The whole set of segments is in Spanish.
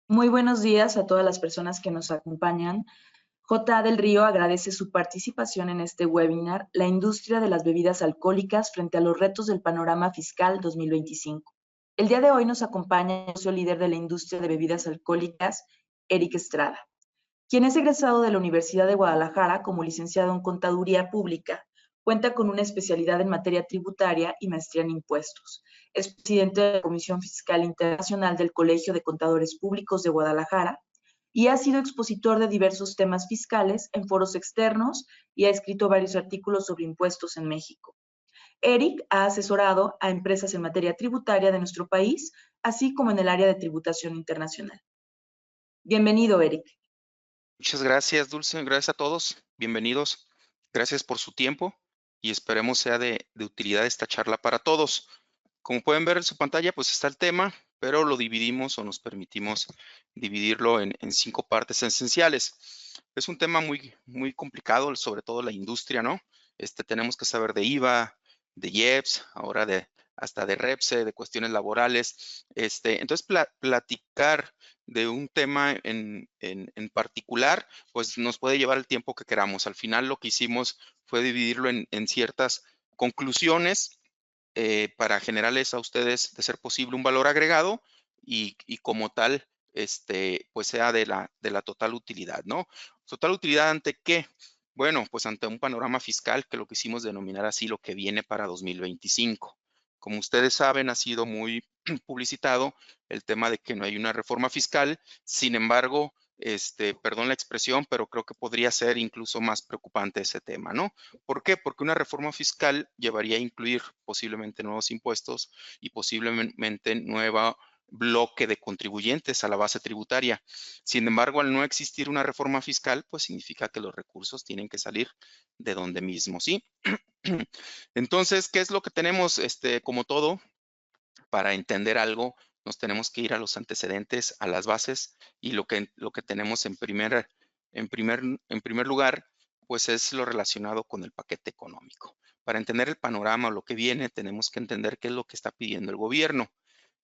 Muy buenos días a todas las personas que nos acompañan. J. del Río agradece su participación en este webinar, La industria de las bebidas alcohólicas frente a los retos del panorama fiscal 2025. El día de hoy nos acompaña el socio líder de la industria de bebidas alcohólicas, Eric Estrada, quien es egresado de la Universidad de Guadalajara como licenciado en Contaduría Pública. Cuenta con una especialidad en materia tributaria y maestría en impuestos. Es presidente de la Comisión Fiscal Internacional del Colegio de Contadores Públicos de Guadalajara y ha sido expositor de diversos temas fiscales en foros externos y ha escrito varios artículos sobre impuestos en México. Eric ha asesorado a empresas en materia tributaria de nuestro país, así como en el área de tributación internacional. Bienvenido, Eric. Muchas gracias, Dulce. Gracias a todos. Bienvenidos. Gracias por su tiempo y esperemos sea de utilidad esta charla para todos. Como pueden ver en su pantalla, pues está el tema, pero lo dividimos o nos permitimos dividirlo en 5 partes esenciales. Es un tema muy complicado, sobre todo la industria, ¿no? Tenemos que saber de IVA, de IEPS, ahora hasta de REPSE, de cuestiones laborales. Entonces, platicar de un tema en particular, pues nos puede llevar el tiempo que queramos. Al final lo que hicimos fue dividirlo en ciertas conclusiones para generarles a ustedes, de ser posible, un valor agregado y como tal, pues sea de la total utilidad, ¿no? ¿Total utilidad ante qué? Bueno, pues ante un panorama fiscal que lo quisimos denominar así, lo que viene para 2025. Como ustedes saben, ha sido muy publicitado el tema de que no hay una reforma fiscal. Sin embargo, perdón la expresión, pero creo que podría ser incluso más preocupante ese tema, ¿no? ¿Por qué? Porque una reforma fiscal llevaría a incluir posiblemente nuevos impuestos y posiblemente nuevo bloque de contribuyentes a la base tributaria. Sin embargo, al no existir una reforma fiscal, pues significa que los recursos tienen que salir de donde mismo, ¿sí? Entonces, ¿qué es lo que tenemos? Como todo, para entender algo, nos tenemos que ir a los antecedentes, a las bases, y lo que tenemos en primer lugar, pues es lo relacionado con el paquete económico. Para entender el panorama o lo que viene, tenemos que entender qué es lo que está pidiendo el gobierno.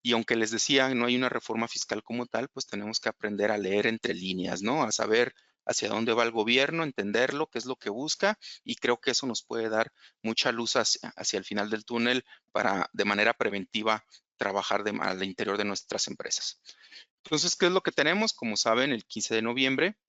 Y aunque les decía, no hay una reforma fiscal como tal, pues tenemos que aprender a leer entre líneas, ¿no? A saber hacia dónde va el gobierno, entenderlo, qué es lo que busca, y creo que eso nos puede dar mucha luz hacia el final del túnel para, de manera preventiva, trabajar al interior de nuestras empresas. Entonces, ¿qué es lo que tenemos? Como saben, el 15 de noviembre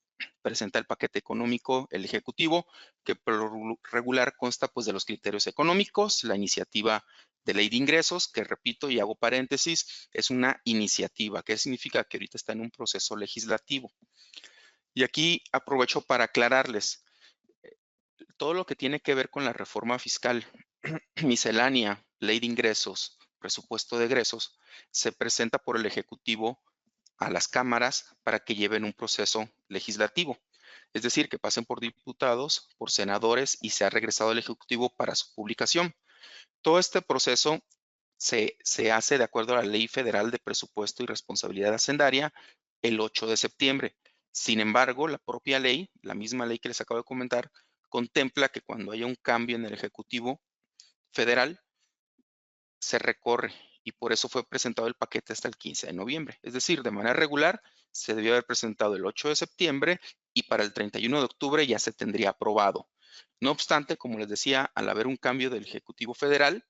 presenta el paquete económico el Ejecutivo, que por lo regular consta pues de los criterios económicos, la iniciativa de ley de ingresos, que repito y hago paréntesis, es una iniciativa. ¿Qué significa? Que ahorita está en un proceso legislativo. Y aquí aprovecho para aclararles, todo lo que tiene que ver con la reforma fiscal, miscelánea, ley de ingresos, presupuesto de egresos, se presenta por el Ejecutivo a las cámaras para que lleven un proceso legislativo. Es decir, que pasen por diputados, por senadores y se ha regresado al Ejecutivo para su publicación. Todo este proceso se hace de acuerdo a la Ley Federal de Presupuesto y Responsabilidad Hacendaria el 8 de septiembre. Sin embargo, la propia ley, la misma ley que les acabo de comentar, contempla que cuando haya un cambio en el Ejecutivo Federal, se recorre y por eso fue presentado el paquete hasta el 15 de noviembre. Es decir, de manera regular se debió haber presentado el 8 de septiembre y para el 31 de octubre ya se tendría aprobado. No obstante, como les decía, al haber un cambio del Ejecutivo Federal,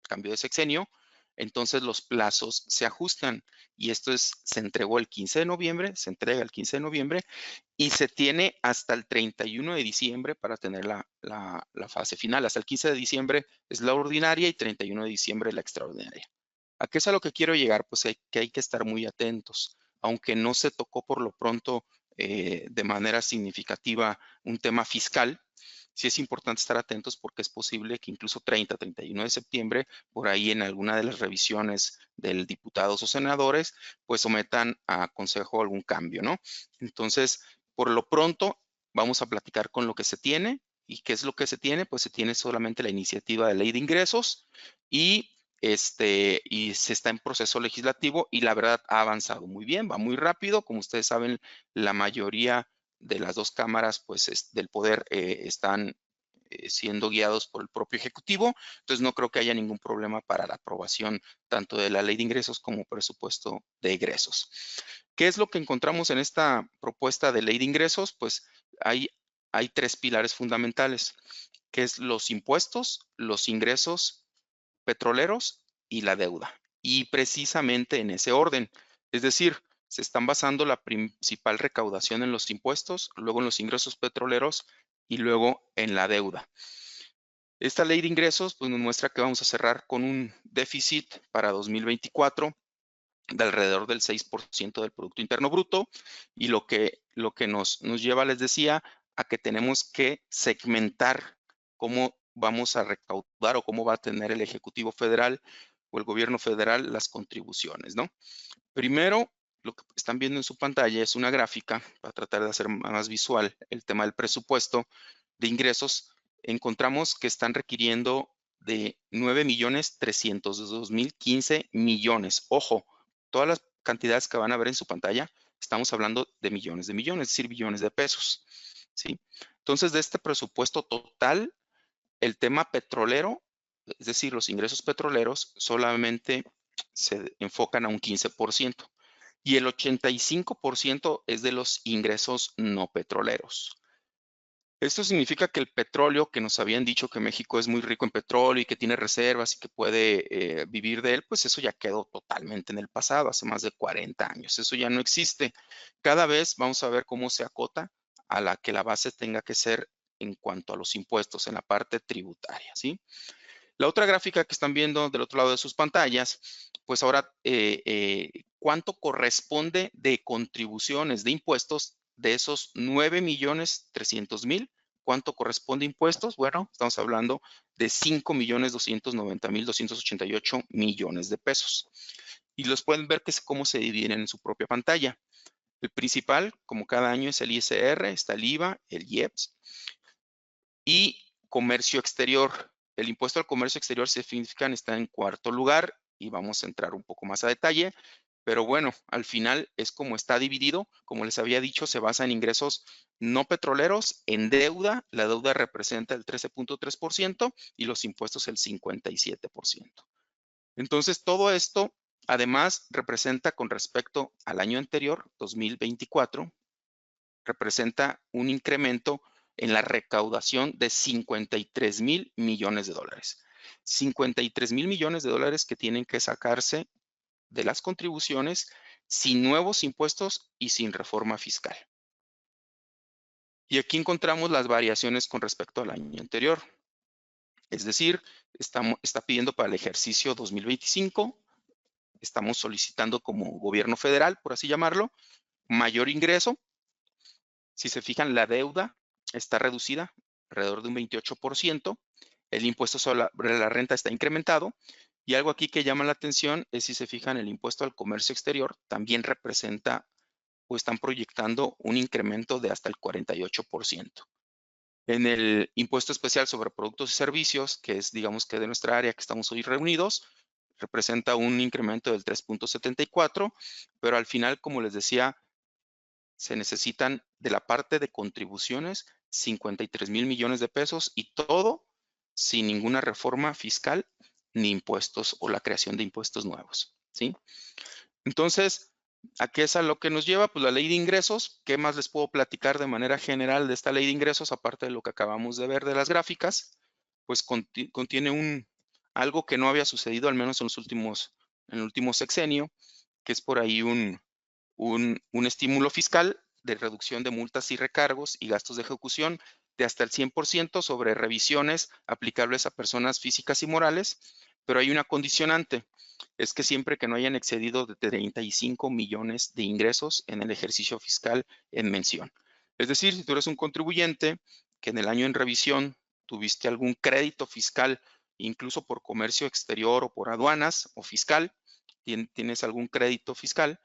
cambio de sexenio, entonces los plazos se ajustan y se entregó el 15 de noviembre, se entrega el 15 de noviembre y se tiene hasta el 31 de diciembre para tener la fase final. Hasta el 15 de diciembre es la ordinaria y 31 de diciembre la extraordinaria. ¿A qué es a lo que quiero llegar? Pues hay que estar muy atentos. Aunque no se tocó por lo pronto de manera significativa un tema fiscal, sí es importante estar atentos porque es posible que incluso 30, 31 de septiembre, por ahí en alguna de las revisiones del diputados o senadores, pues sometan a consejo algún cambio, ¿no? Entonces, por lo pronto, vamos a platicar con lo que se tiene. ¿Y qué es lo que se tiene? Pues se tiene solamente la iniciativa de ley de ingresos y se está en proceso legislativo y la verdad ha avanzado muy bien, va muy rápido. Como ustedes saben, la mayoría de las dos cámaras pues, del poder están siendo guiados por el propio Ejecutivo. Entonces, no creo que haya ningún problema para la aprobación tanto de la ley de ingresos como presupuesto de egresos. ¿Qué es lo que encontramos en esta propuesta de ley de ingresos? Pues hay 3 pilares fundamentales, que es los impuestos, los ingresos petroleros y la deuda. Y precisamente en ese orden. Es decir, se están basando la principal recaudación en los impuestos, luego en los ingresos petroleros y luego en la deuda. Esta ley de ingresos pues, nos muestra que vamos a cerrar con un déficit para 2024 de alrededor del 6% del Producto Interno Bruto, y lo que nos lleva, les decía, a que tenemos que segmentar cómo vamos a recaudar o cómo va a tener el Ejecutivo Federal o el Gobierno Federal las contribuciones, ¿no? Primero, lo que están viendo en su pantalla es una gráfica para tratar de hacer más visual el tema del presupuesto de ingresos. Encontramos que están requiriendo de 9.302.015 millones. Ojo, todas las cantidades que van a ver en su pantalla, estamos hablando de millones, es decir, billones de pesos, ¿sí? Entonces, de este presupuesto total, el tema petrolero, es decir, los ingresos petroleros, solamente se enfocan a un 15%, y el 85% es de los ingresos no petroleros. Esto significa que el petróleo, que nos habían dicho que México es muy rico en petróleo y que tiene reservas y que puede vivir de él, pues eso ya quedó totalmente en el pasado, hace más de 40 años. Eso ya no existe. Cada vez vamos a ver cómo se acota a la que la base tenga que ser en cuanto a los impuestos, en la parte tributaria, ¿sí? La otra gráfica que están viendo del otro lado de sus pantallas, pues ahora, ¿cuánto corresponde de contribuciones de impuestos de esos 9.300.000? ¿Cuánto corresponde a impuestos? Bueno, estamos hablando de 5.290.288 millones de pesos. Y los pueden ver que es cómo se dividen en su propia pantalla. El principal, como cada año, es el ISR, está el IVA, el IEPS y comercio exterior. El impuesto al comercio exterior significa está en cuarto lugar y vamos a entrar un poco más a detalle. Pero bueno, al final es como está dividido. Como les había dicho, se basa en ingresos no petroleros, en deuda. La deuda representa el 13.3% y los impuestos el 57%. Entonces, todo esto, además, representa con respecto al año anterior, 2024, representa un incremento en la recaudación de 53.000 millones de dólares. 53.000 millones de dólares que tienen que sacarse de las contribuciones sin nuevos impuestos y sin reforma fiscal. Y aquí encontramos las variaciones con respecto al año anterior. Es decir, está pidiendo para el ejercicio 2025, estamos solicitando como gobierno federal, por así llamarlo, mayor ingreso. Si se fijan, la deuda está reducida alrededor de un 28%. El impuesto sobre la renta está incrementado. Y algo aquí que llama la atención es si se fijan, el impuesto al comercio exterior también representa o están proyectando un incremento de hasta el 48%. En el impuesto especial sobre productos y servicios, que es, digamos que de nuestra área que estamos hoy reunidos, representa un incremento del 3.74, pero al final, como les decía, se necesitan de la parte de contribuciones 53.000 millones de pesos y todo sin ninguna reforma fiscal ni impuestos o la creación de impuestos nuevos, ¿sí? Entonces, ¿a qué es a lo que nos lleva? Pues la ley de ingresos. ¿Qué más les puedo platicar de manera general de esta ley de ingresos, aparte de lo que acabamos de ver de las gráficas? Pues contiene algo que no había sucedido, al menos en el último sexenio, que es por ahí un estímulo fiscal de reducción de multas y recargos y gastos de ejecución de hasta el 100% sobre revisiones aplicables a personas físicas y morales, pero hay una condicionante, es que siempre que no hayan excedido de 35 millones de ingresos en el ejercicio fiscal en mención. Es decir, si tú eres un contribuyente que en el año en revisión tuviste algún crédito fiscal, incluso por comercio exterior o por aduanas o fiscal, tienes algún crédito fiscal,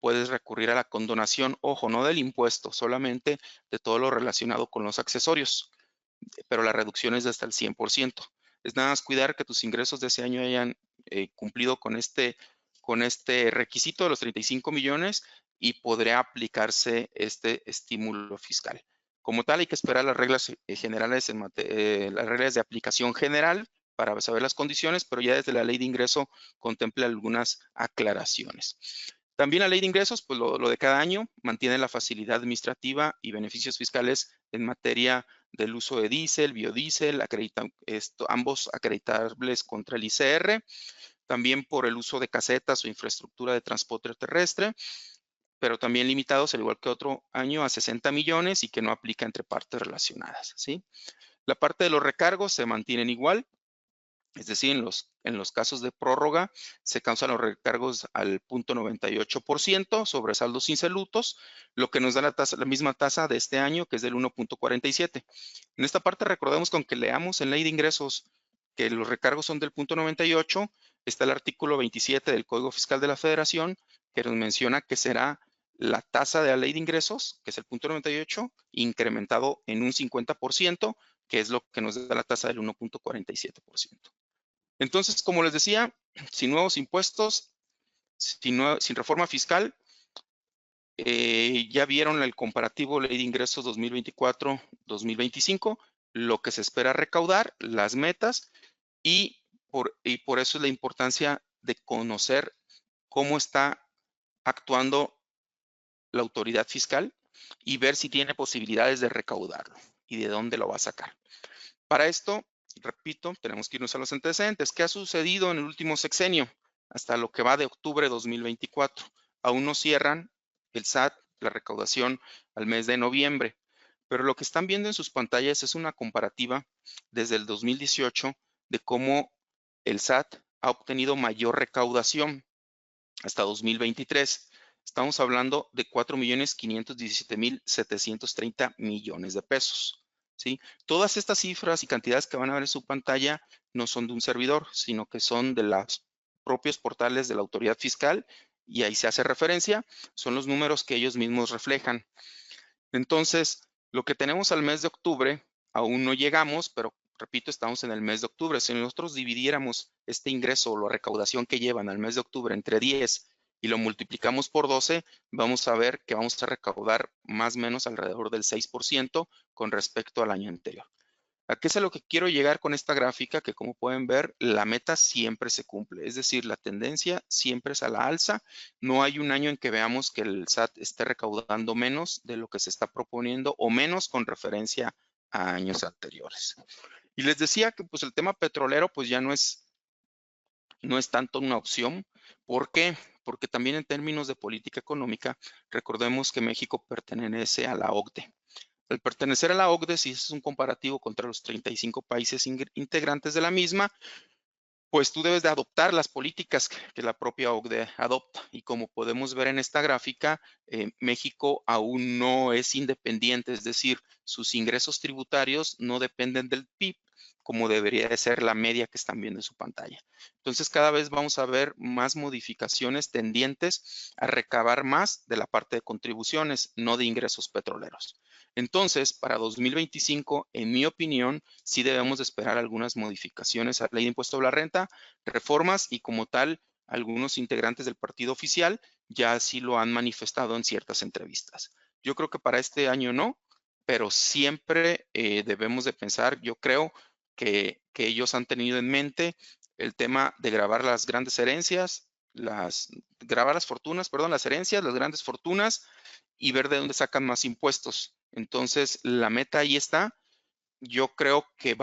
puedes recurrir a la condonación, ojo, no del impuesto, solamente de todo lo relacionado con los accesorios, pero la reducción es de hasta el 100%. Es nada más cuidar que tus ingresos de ese año hayan cumplido con este requisito de los 35 millones y podría aplicarse este estímulo fiscal. Como tal, hay que esperar las reglas generales, las reglas de aplicación general para saber las condiciones, pero ya desde la ley de ingreso contempla algunas aclaraciones. También la ley de ingresos, pues lo de cada año, mantiene la facilidad administrativa y beneficios fiscales en materia del uso de diésel, biodiesel, ambos acreditables contra el ICR, también por el uso de casetas o infraestructura de transporte terrestre, pero también limitados, al igual que otro año, a 60 millones y que no aplica entre partes relacionadas, ¿sí? La parte de los recargos se mantienen igual, es decir, en los casos de prórroga se causan los recargos al 0.98% sobre saldos insolutos, lo que nos da la misma tasa de este año, que es del 1.47. En esta parte recordemos que aunque leamos en ley de ingresos que los recargos son del 0.98, está el artículo 27 del Código Fiscal de la Federación, que nos menciona que será la tasa de la ley de ingresos, que es el 0.98, incrementado en un 50%, que es lo que nos da la tasa del 1.47%. Entonces, como les decía, sin nuevos impuestos, sin reforma fiscal, ya vieron el comparativo ley de ingresos 2024-2025, lo que se espera recaudar, las metas, y por eso es la importancia de conocer cómo está actuando la autoridad fiscal y ver si tiene posibilidades de recaudarlo y de dónde lo va a sacar. Para esto, repito, tenemos que irnos a los antecedentes. ¿Qué ha sucedido en el último sexenio? Hasta lo que va de octubre de 2024. Aún no cierran el SAT, la recaudación al mes de noviembre. Pero lo que están viendo en sus pantallas es una comparativa desde el 2018 de cómo el SAT ha obtenido mayor recaudación hasta 2023. Estamos hablando de 4.517.730 millones de pesos. ¿Sí? Todas estas cifras y cantidades que van a ver en su pantalla no son de un servidor, sino que son de los propios portales de la autoridad fiscal y ahí se hace referencia, son los números que ellos mismos reflejan. Entonces, lo que tenemos al mes de octubre, aún no llegamos, pero repito, estamos en el mes de octubre. Si nosotros dividiéramos este ingreso o la recaudación que llevan al mes de octubre entre 10 y lo multiplicamos por 12, vamos a ver que vamos a recaudar más o menos alrededor del 6% con respecto al año anterior. ¿A qué es a lo que quiero llegar con esta gráfica? Que como pueden ver, la meta siempre se cumple. Es decir, la tendencia siempre es a la alza. No hay un año en que veamos que el SAT esté recaudando menos de lo que se está proponiendo o menos con referencia a años anteriores. Y les decía que pues el tema petrolero pues ya no es tanto una opción. ¿Por qué? Porque también en términos de política económica, recordemos que México pertenece a la OCDE. Al pertenecer a la OCDE, si es un comparativo contra los 35 países integrantes de la misma, pues tú debes de adoptar las políticas que la propia OCDE adopta. Y como podemos ver en esta gráfica, México aún no es independiente, es decir, sus ingresos tributarios no dependen del PIB, como debería de ser la media que están viendo en su pantalla. Entonces, cada vez vamos a ver más modificaciones tendientes a recabar más de la parte de contribuciones, no de ingresos petroleros. Entonces, para 2025, en mi opinión, sí debemos de esperar algunas modificaciones a la ley de impuesto a la renta, reformas y como tal, algunos integrantes del partido oficial ya así lo han manifestado en ciertas entrevistas. Yo creo que para este año no, pero siempre debemos de pensar, yo creo que ellos han tenido en mente el tema de grabar las grandes herencias, grabar las fortunas, perdón, las herencias, las grandes fortunas y ver de dónde sacan más impuestos. Entonces, la meta ahí está. Yo creo que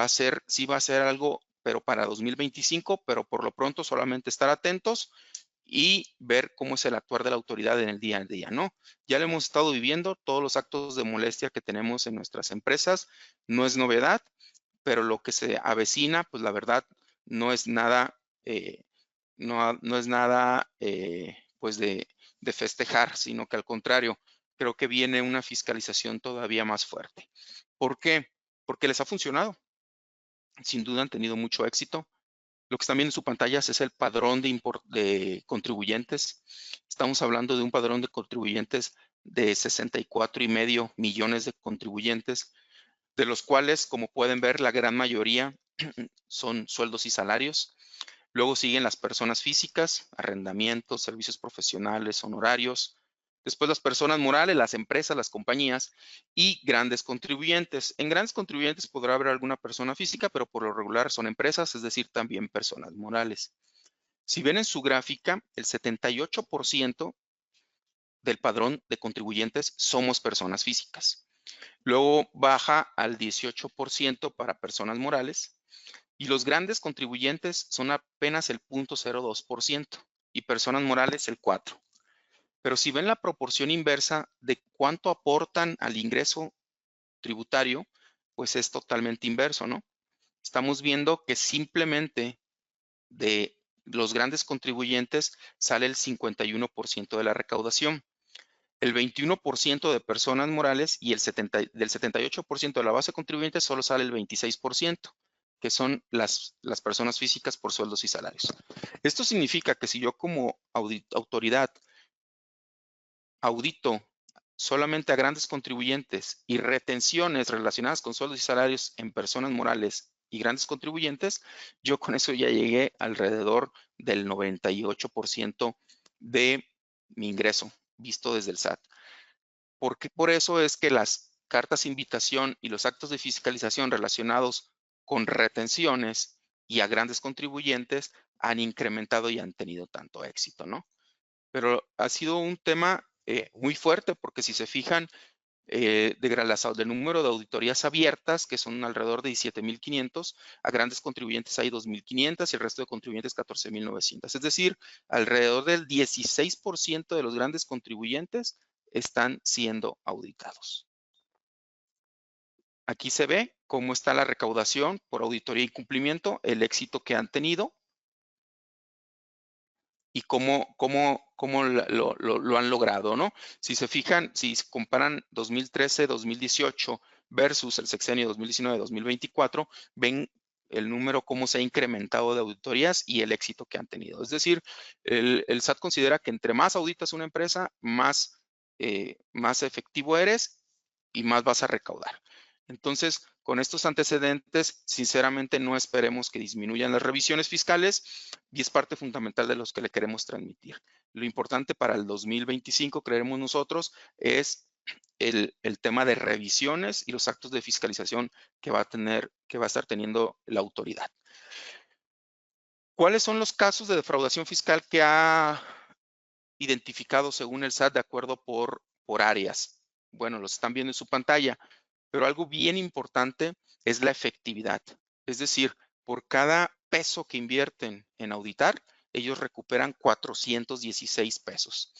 sí va a ser algo, pero para 2025, pero por lo pronto solamente estar atentos y ver cómo es el actuar de la autoridad en el día a día, ¿no? Ya lo hemos estado viviendo, todos los actos de molestia que tenemos en nuestras empresas, no es novedad, pero lo que se avecina, pues la verdad, no es nada, no es nada, pues de festejar, sino que al contrario, creo que viene una fiscalización todavía más fuerte. ¿Por qué? Porque les ha funcionado. Sin duda han tenido mucho éxito. Lo que están viendo en su pantalla es el padrón de contribuyentes. Estamos hablando de un padrón de contribuyentes de 64,5 millones de contribuyentes, de los cuales, como pueden ver, la gran mayoría son sueldos y salarios. Luego siguen las personas físicas, arrendamientos, servicios profesionales, honorarios. Después las personas morales, las empresas, las compañías y grandes contribuyentes. En grandes contribuyentes podrá haber alguna persona física, pero por lo regular son empresas, es decir, también personas morales. Si ven en su gráfica, el 78% del padrón de contribuyentes somos personas físicas. Luego baja al 18% para personas morales y los grandes contribuyentes son apenas el 0.02% y personas morales el 4%. Pero si ven la proporción inversa de cuánto aportan al ingreso tributario, pues es totalmente inverso, ¿no? Estamos viendo que simplemente de los grandes contribuyentes sale el 51% de la recaudación, el 21% de personas morales y del 78% de la base contribuyente solo sale el 26%, que son las personas físicas por sueldos y salarios. Esto significa que si yo como autoridad audito solamente a grandes contribuyentes y retenciones relacionadas con sueldos y salarios en personas morales y grandes contribuyentes, yo con eso ya llegué alrededor del 98% de mi ingreso visto desde el SAT. Por eso es que las cartas de invitación y los actos de fiscalización relacionados con retenciones y a grandes contribuyentes han incrementado y han tenido tanto éxito, ¿no? Pero ha sido un tema muy fuerte porque si se fijan, del número de auditorías abiertas, que son alrededor de 17,500, a grandes contribuyentes hay 2,500 y el resto de contribuyentes 14,900. Es decir, alrededor del 16% de los grandes contribuyentes están siendo auditados. Aquí se ve cómo está la recaudación por auditoría y cumplimiento, el éxito que han tenido y cómo lo han logrado, ¿no? Si se fijan, si se comparan 2013, 2018 versus el sexenio 2019, 2024, ven el número, cómo se ha incrementado de auditorías y el éxito que han tenido. Es decir, el SAT considera que entre más auditas una empresa, más efectivo eres y más vas a recaudar. Entonces, con estos antecedentes, sinceramente no esperemos que disminuyan las revisiones fiscales y es parte fundamental de los que le queremos transmitir. Lo importante para el 2025, creemos nosotros, es el tema de revisiones y los actos de fiscalización que va a estar teniendo la autoridad. ¿Cuáles son los casos de defraudación fiscal que ha identificado según el SAT de acuerdo por áreas? Bueno, los están viendo en su pantalla. Pero algo bien importante es la efectividad. Es decir, por cada peso que invierten en auditar, ellos recuperan 416 pesos.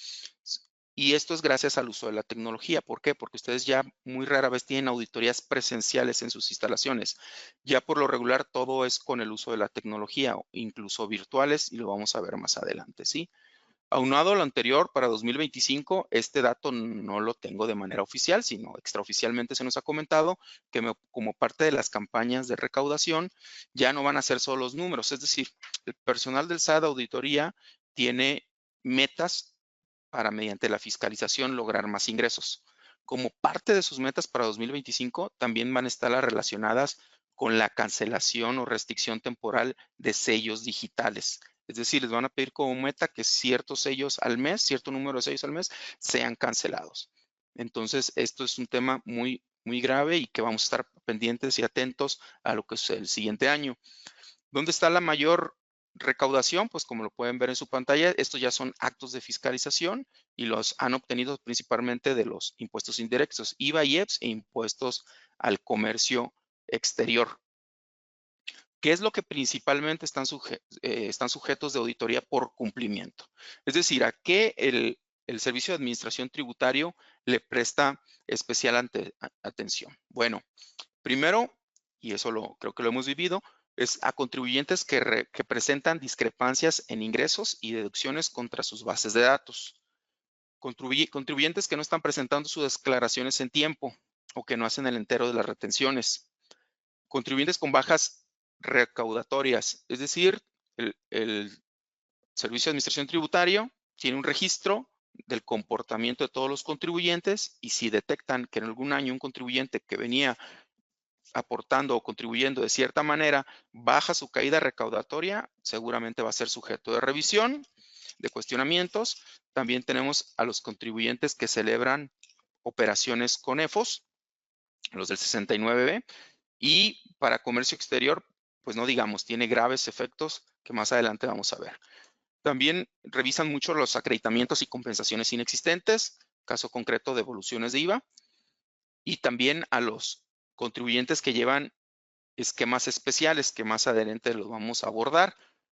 Y esto es gracias al uso de la tecnología. ¿Por qué? Porque ustedes ya muy rara vez tienen auditorías presenciales en sus instalaciones. Ya por lo regular todo es con el uso de la tecnología, incluso virtuales, y lo vamos a ver más adelante, ¿sí? Aunado a lo anterior, para 2025, este dato no lo tengo de manera oficial, sino extraoficialmente se nos ha comentado que como parte de las campañas de recaudación ya no van a ser solo los números. Es decir, el personal del SAT de auditoría tiene metas para, mediante la fiscalización, lograr más ingresos. Como parte de sus metas para 2025, también van a estar las relacionadas con la cancelación o restricción temporal de sellos digitales. Es decir, les van a pedir como meta que ciertos sellos al mes, cierto número de sellos al mes, sean cancelados. Entonces, esto es un tema muy, muy grave y que vamos a estar pendientes y atentos a lo que es el siguiente año. ¿Dónde está la mayor recaudación? Pues como lo pueden ver en su pantalla, estos ya son actos de fiscalización y los han obtenido principalmente de los impuestos indirectos, IVA, IEPS e impuestos al comercio exterior. ¿Qué es lo que principalmente están sujetos de auditoría por cumplimiento? Es decir, ¿a qué el Servicio de Administración Tributario le presta especial atención? Bueno, primero, y eso creo que lo hemos vivido, es a contribuyentes que presentan discrepancias en ingresos y deducciones contra sus bases de datos. Contribuyentes que no están presentando sus declaraciones en tiempo o que no hacen el entero de las retenciones. Contribuyentes con bajas recaudatorias, es decir, el Servicio de Administración Tributaria tiene un registro del comportamiento de todos los contribuyentes y si detectan que en algún año un contribuyente que venía aportando o contribuyendo de cierta manera baja su caída recaudatoria, seguramente va a ser sujeto de revisión, de cuestionamientos. También tenemos a los contribuyentes que celebran operaciones con EFOS, los del 69B, y para comercio exterior, pues no digamos, tiene graves efectos que más adelante vamos a ver. También revisan mucho los acreditamientos y compensaciones inexistentes, caso concreto de devoluciones de IVA, y también a los contribuyentes que llevan esquemas especiales, que más adelante los vamos a abordar.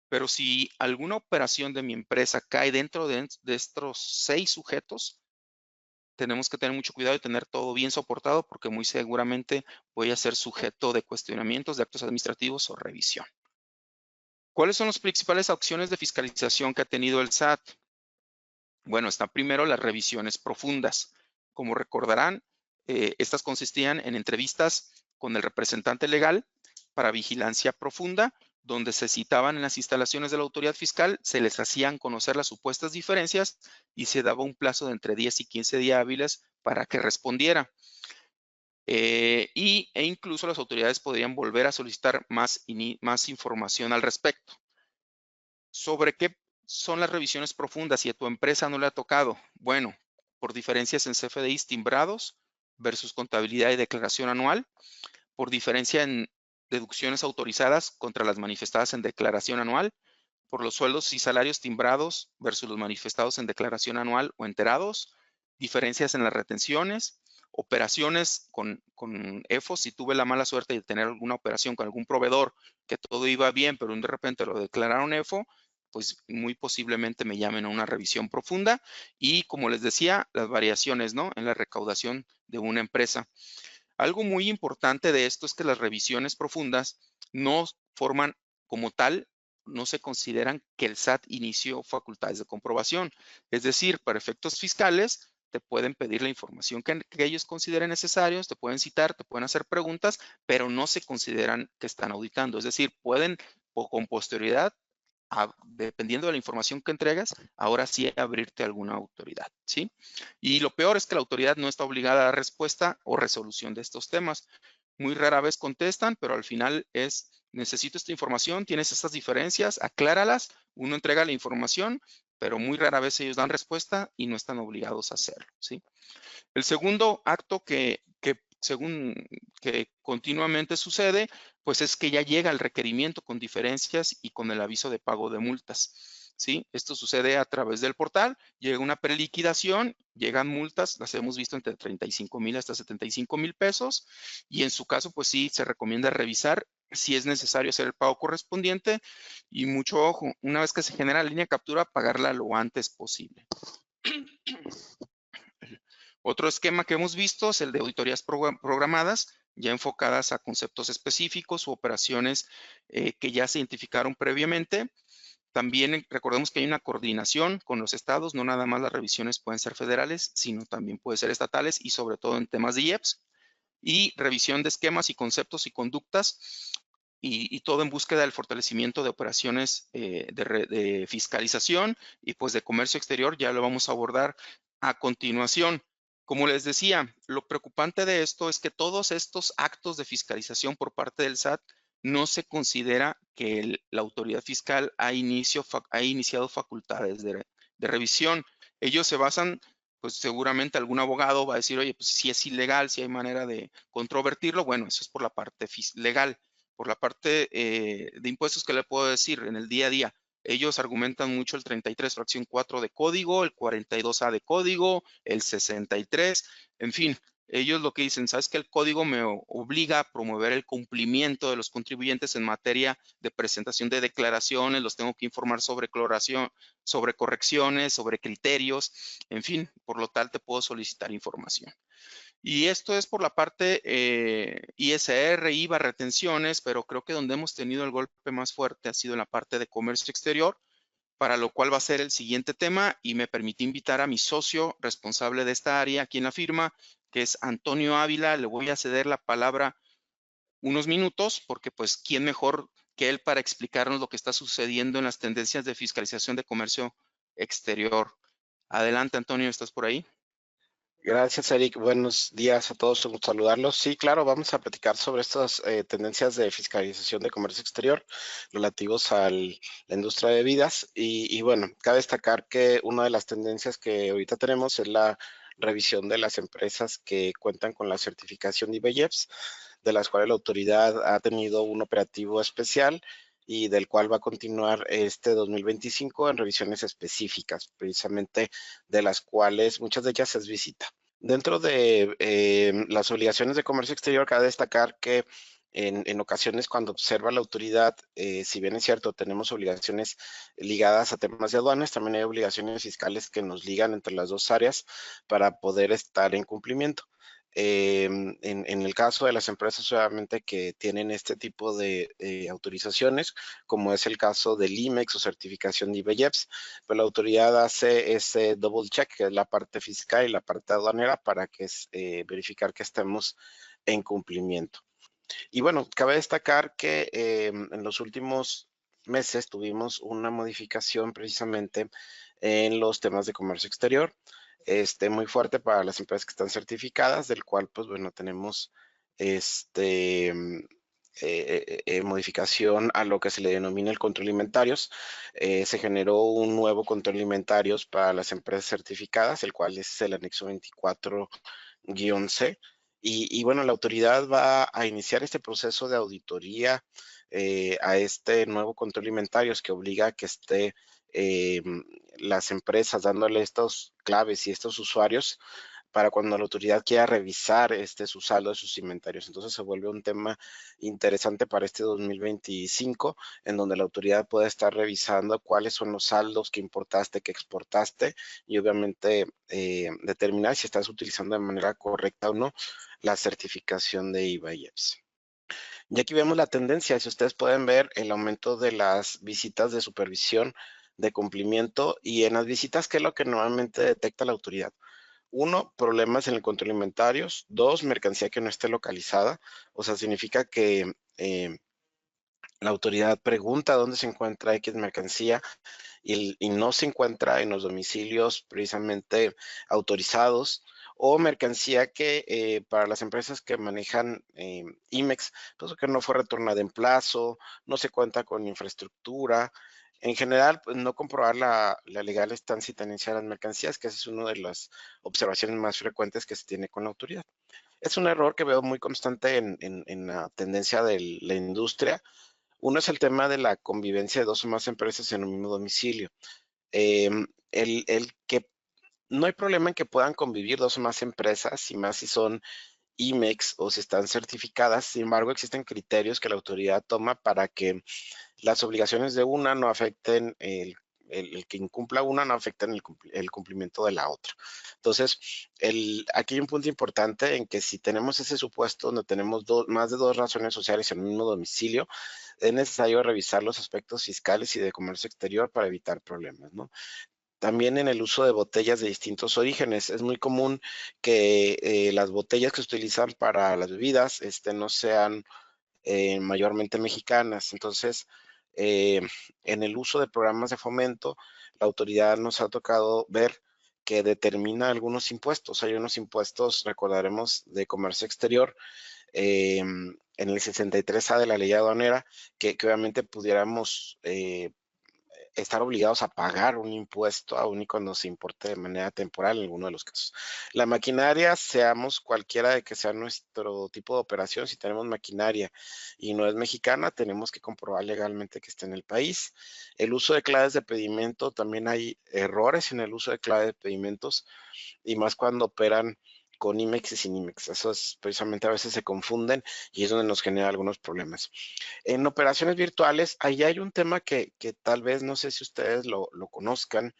Pero si alguna operación de mi empresa cae dentro de estos 6 sujetos, tenemos que tener mucho cuidado y tener todo bien soportado, porque muy seguramente voy a ser sujeto de cuestionamientos de actos administrativos o revisión. ¿Cuáles son las principales opciones de fiscalización que ha tenido el SAT? Bueno, están primero las revisiones profundas. Como recordarán, estas consistían en entrevistas con el representante legal para vigilancia profunda, donde se citaban en las instalaciones de la autoridad fiscal, se les hacían conocer las supuestas diferencias y se daba un plazo de entre 10 y 15 días hábiles para que respondiera. E incluso las autoridades podrían volver a solicitar más información al respecto. ¿Sobre qué son las revisiones profundas si a tu empresa no le ha tocado? Bueno, por diferencias en CFDIs timbrados versus contabilidad y declaración anual, por diferencia en deducciones autorizadas contra las manifestadas en declaración anual, por los sueldos y salarios timbrados versus los manifestados en declaración anual o enterados, diferencias en las retenciones, operaciones con EFOS. Si tuve la mala suerte de tener alguna operación con algún proveedor que todo iba bien, pero de repente lo declararon EFO, pues muy posiblemente me llamen a una revisión profunda. Y como les decía, las variaciones, ¿no?, en la recaudación de una empresa. Algo muy importante de esto es que las revisiones profundas no forman como tal, no se consideran que el SAT inició facultades de comprobación. Es decir, para efectos fiscales, te pueden pedir la información que ellos consideren necesarios, te pueden citar, te pueden hacer preguntas, pero no se consideran que están auditando. Es decir, pueden con posterioridad, dependiendo de la información que entregas, ahora sí abrirte alguna autoridad, ¿sí? Y lo peor es que la autoridad no está obligada a dar respuesta o resolución de estos temas. Muy rara vez contestan, pero al final necesito esta información, tienes estas diferencias, acláralas, uno entrega la información, pero muy rara vez ellos dan respuesta y no están obligados a hacerlo, ¿sí? El segundo acto según que continuamente sucede, pues es que ya llega el requerimiento con diferencias y con el aviso de pago de multas, ¿sí? Esto sucede a través del portal, llega una preliquidación, llegan multas, las hemos visto entre 35,000 hasta 75,000 pesos, y en su caso, pues sí, se recomienda revisar si es necesario hacer el pago correspondiente, y mucho ojo, una vez que se genera la línea de captura, pagarla lo antes posible. Otro esquema que hemos visto es el de auditorías programadas, ya enfocadas a conceptos específicos u operaciones que ya se identificaron previamente. También recordemos que hay una coordinación con los estados, no nada más las revisiones pueden ser federales, sino también pueden ser estatales y sobre todo en temas de IEPS. Y revisión de esquemas y conceptos y conductas y todo en búsqueda del fortalecimiento de operaciones de fiscalización y pues de comercio exterior, ya lo vamos a abordar a continuación. Como les decía, lo preocupante de esto es que todos estos actos de fiscalización por parte del SAT no se considera que la autoridad fiscal ha iniciado facultades de revisión. Ellos se basan, pues seguramente algún abogado va a decir, oye, pues si es ilegal, si hay manera de controvertirlo, bueno, eso es por la parte legal. Por la parte de impuestos, ¿qué le puedo decir? En el día a día, ellos argumentan mucho el 33 fracción 4 de código, el 42A de código, el 63, en fin, ellos lo que dicen, ¿sabes qué? El código me obliga a promover el cumplimiento de los contribuyentes en materia de presentación de declaraciones, los tengo que informar sobre sobre correcciones, sobre criterios, en fin, por lo tal te puedo solicitar información. Y esto es por la parte ISR, IVA, retenciones, pero creo que donde hemos tenido el golpe más fuerte ha sido en la parte de comercio exterior, para lo cual va a ser el siguiente tema, y me permití invitar a mi socio responsable de esta área aquí en la firma, que es Antonio Ávila. Le voy a ceder la palabra unos minutos, porque pues quién mejor que él para explicarnos lo que está sucediendo en las tendencias de fiscalización de comercio exterior. Adelante, Antonio, ¿estás por ahí? Gracias, Eric. Buenos días a todos, un gusto saludarlos. Sí, claro, vamos a platicar sobre estas tendencias de fiscalización de comercio exterior relativos a la industria de bebidas. Y bueno, cabe destacar que una de las tendencias que ahorita tenemos es la revisión de las empresas que cuentan con la certificación de IBEX, de las cuales la autoridad ha tenido un operativo especial y del cual va a continuar este 2025 en revisiones específicas, precisamente de las cuales muchas de ellas es visita. Dentro de las obligaciones de comercio exterior, cabe destacar que en ocasiones cuando observa la autoridad, si bien es cierto, tenemos obligaciones ligadas a temas de aduanas, también hay obligaciones fiscales que nos ligan entre las dos áreas para poder estar en cumplimiento. En el caso de las empresas obviamente que tienen este tipo de autorizaciones, como es el caso del IMEX o certificación de IBEX, pues la autoridad hace ese double check, que es la parte fiscal y la parte aduanera, para que verificar que estemos en cumplimiento. Y bueno, cabe destacar que en los últimos meses tuvimos una modificación precisamente en los temas de comercio exterior, muy fuerte para las empresas que están certificadas, del cual pues bueno, tenemos modificación a lo que se le denomina el control inventarios. Se generó un nuevo control inventarios para las empresas certificadas, el cual es el anexo 24-C. Y bueno, la autoridad va a iniciar este proceso de auditoría a este nuevo control inventarios que obliga a que esté las empresas dándole estos claves y estos usuarios para cuando la autoridad quiera revisar su saldo de sus inventarios. Entonces se vuelve un tema interesante para este 2025, en donde la autoridad puede estar revisando cuáles son los saldos que importaste, que exportaste, y obviamente determinar si estás utilizando de manera correcta o no la certificación de IVA y EPS. Y aquí vemos la tendencia, si ustedes pueden ver el aumento de las visitas de supervisión de cumplimiento, y en las visitas, ¿qué es lo que normalmente detecta la autoridad? Uno, problemas en el control de inventarios. Dos, mercancía que no esté localizada. O sea, significa que la autoridad pregunta dónde se encuentra X mercancía y no se encuentra en los domicilios precisamente autorizados, o mercancía que para las empresas que manejan IMEX, pues que no fue retornada en plazo, no se cuenta con infraestructura. En general, pues no comprobar la legal estancia y tenencia de las mercancías, que esa es una de las observaciones más frecuentes que se tiene con la autoridad. Es un error que veo muy constante en la tendencia de la industria. Uno es el tema de la convivencia de dos o más empresas en un mismo domicilio. El que no hay problema en que puedan convivir dos o más empresas, y más si son IMEX o si están certificadas. Sin embargo, existen criterios que la autoridad toma para que las obligaciones de una no afecten el que incumpla una no afecta en el cumplimiento de la otra. Entonces, aquí hay un punto importante en que si tenemos ese supuesto donde tenemos más de dos razones sociales en el mismo domicilio, es necesario revisar los aspectos fiscales y de comercio exterior para evitar problemas, ¿no? También en el uso de botellas de distintos orígenes. Es muy común que las botellas que se utilizan para las bebidas no sean mayormente mexicanas. Entonces, en el uso de programas de fomento, la autoridad nos ha tocado ver que determina algunos impuestos. Hay unos impuestos, recordaremos, de comercio exterior, en el 63A de la ley aduanera, que obviamente pudiéramos estar obligados a pagar un impuesto aún y cuando se importe de manera temporal en alguno de los casos. La maquinaria, seamos cualquiera de que sea nuestro tipo de operación, si tenemos maquinaria y no es mexicana, tenemos que comprobar legalmente que está en el país. El uso de claves de pedimento, también hay errores en el uso de claves de pedimentos, y más cuando operan con IMEX y sin IMEX. Eso es precisamente, a veces se confunden y es donde nos genera algunos problemas. En operaciones virtuales, ahí hay un tema que tal vez no sé si ustedes lo conozcan,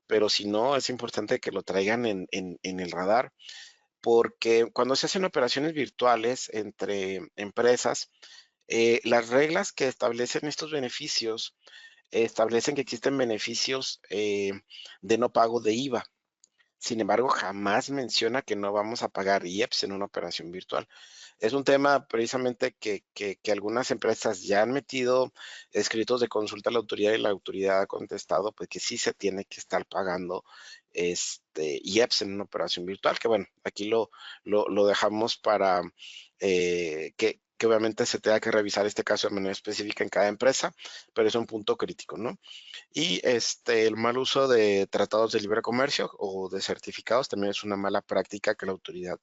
pero si no, es importante que lo traigan en el radar, porque cuando se hacen operaciones virtuales entre empresas, las reglas que establecen estos beneficios establecen que existen beneficios de no pago de IVA. Sin embargo, jamás menciona que no vamos a pagar IEPS en una operación virtual. Es un tema precisamente que algunas empresas ya han metido escritos de consulta a la autoridad, y la autoridad ha contestado pues que sí se tiene que estar pagando IEPS en una operación virtual, que bueno, aquí lo dejamos para que obviamente se tenga que revisar este caso de manera específica en cada empresa, pero es un punto crítico, ¿no? Y el mal uso de tratados de libre comercio o de certificados también es una mala práctica que la autoridad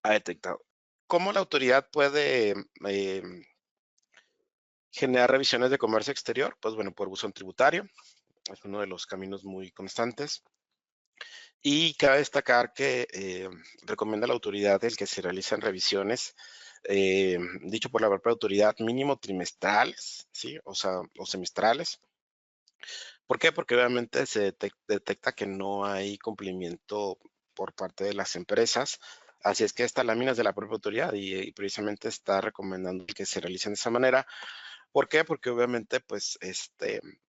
ha detectado. ¿Cómo la autoridad puede Generar revisiones de comercio exterior, pues bueno, por buzón tributario, es uno de los caminos muy constantes. Y cabe destacar que recomienda la autoridad el que se realicen revisiones, dicho por la propia autoridad, mínimo trimestrales, ¿sí? O sea, o semestrales. ¿Por qué? Porque obviamente se detecta que no hay cumplimiento por parte de las empresas. Así es que esta lámina es de la propia autoridad y precisamente está recomendando que se realicen de esa manera. ¿Por qué? Porque obviamente, pues,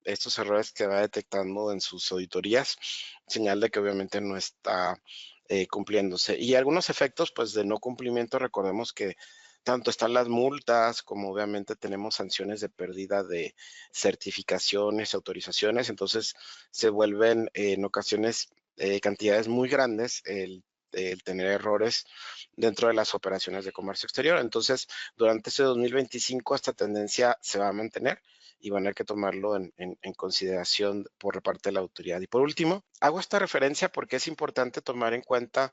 estos errores que va detectando en sus auditorías, señal de que obviamente no está cumpliéndose. Y algunos efectos, pues, de no cumplimiento, recordemos que tanto están las multas, como obviamente tenemos sanciones de pérdida de certificaciones, autorizaciones, entonces se vuelven en ocasiones cantidades muy grandes el tener errores dentro de las operaciones de comercio exterior. Entonces, durante ese 2025 esta tendencia se va a mantener y van a tener que tomarlo en consideración por parte de la autoridad. Y por último, hago esta referencia porque es importante tomar en cuenta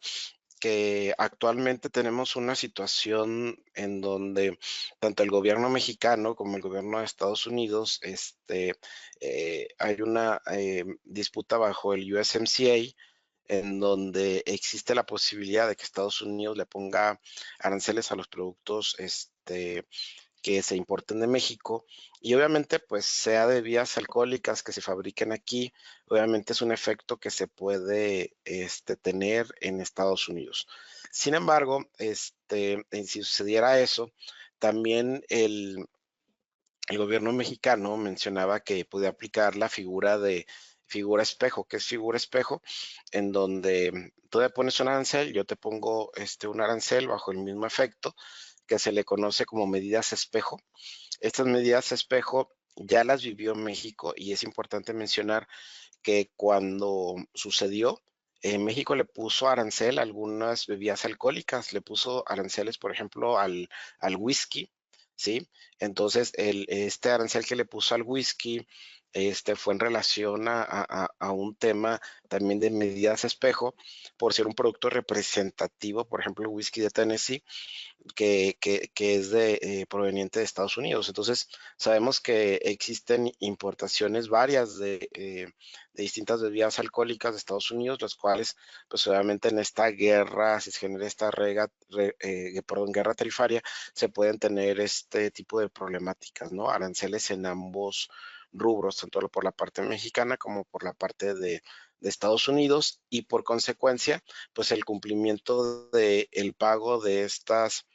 que actualmente tenemos una situación en donde tanto el gobierno mexicano como el gobierno de Estados Unidos, hay una disputa bajo el USMCA en donde existe la posibilidad de que Estados Unidos le ponga aranceles a los productos que se importen de México y obviamente pues sea de bebidas alcohólicas que se fabriquen aquí, obviamente es un efecto que se puede tener en Estados Unidos. Sin embargo, si sucediera eso, también el gobierno mexicano mencionaba que podía aplicar la figura espejo. ¿Qué es figura espejo? En donde tú me pones un arancel, yo te pongo un arancel bajo el mismo efecto, que se le conoce como medidas espejo. Estas medidas espejo ya las vivió México y es importante mencionar que cuando sucedió, México le puso arancel a algunas bebidas alcohólicas, le puso aranceles, por ejemplo, al whisky, ¿sí? Entonces, este arancel que le puso al whisky, fue en relación a un tema también de medidas espejo, por ser un producto representativo, por ejemplo, el whisky de Tennessee, que es proveniente de Estados Unidos. Entonces, sabemos que existen importaciones varias de distintas bebidas alcohólicas de Estados Unidos, las cuales, pues obviamente en esta guerra, si se genera esta guerra tarifaria, se pueden tener este tipo de problemáticas, ¿no? Aranceles en ambos rubros, tanto por la parte mexicana como por la parte de Estados Unidos y por consecuencia, pues el cumplimiento del pago de estas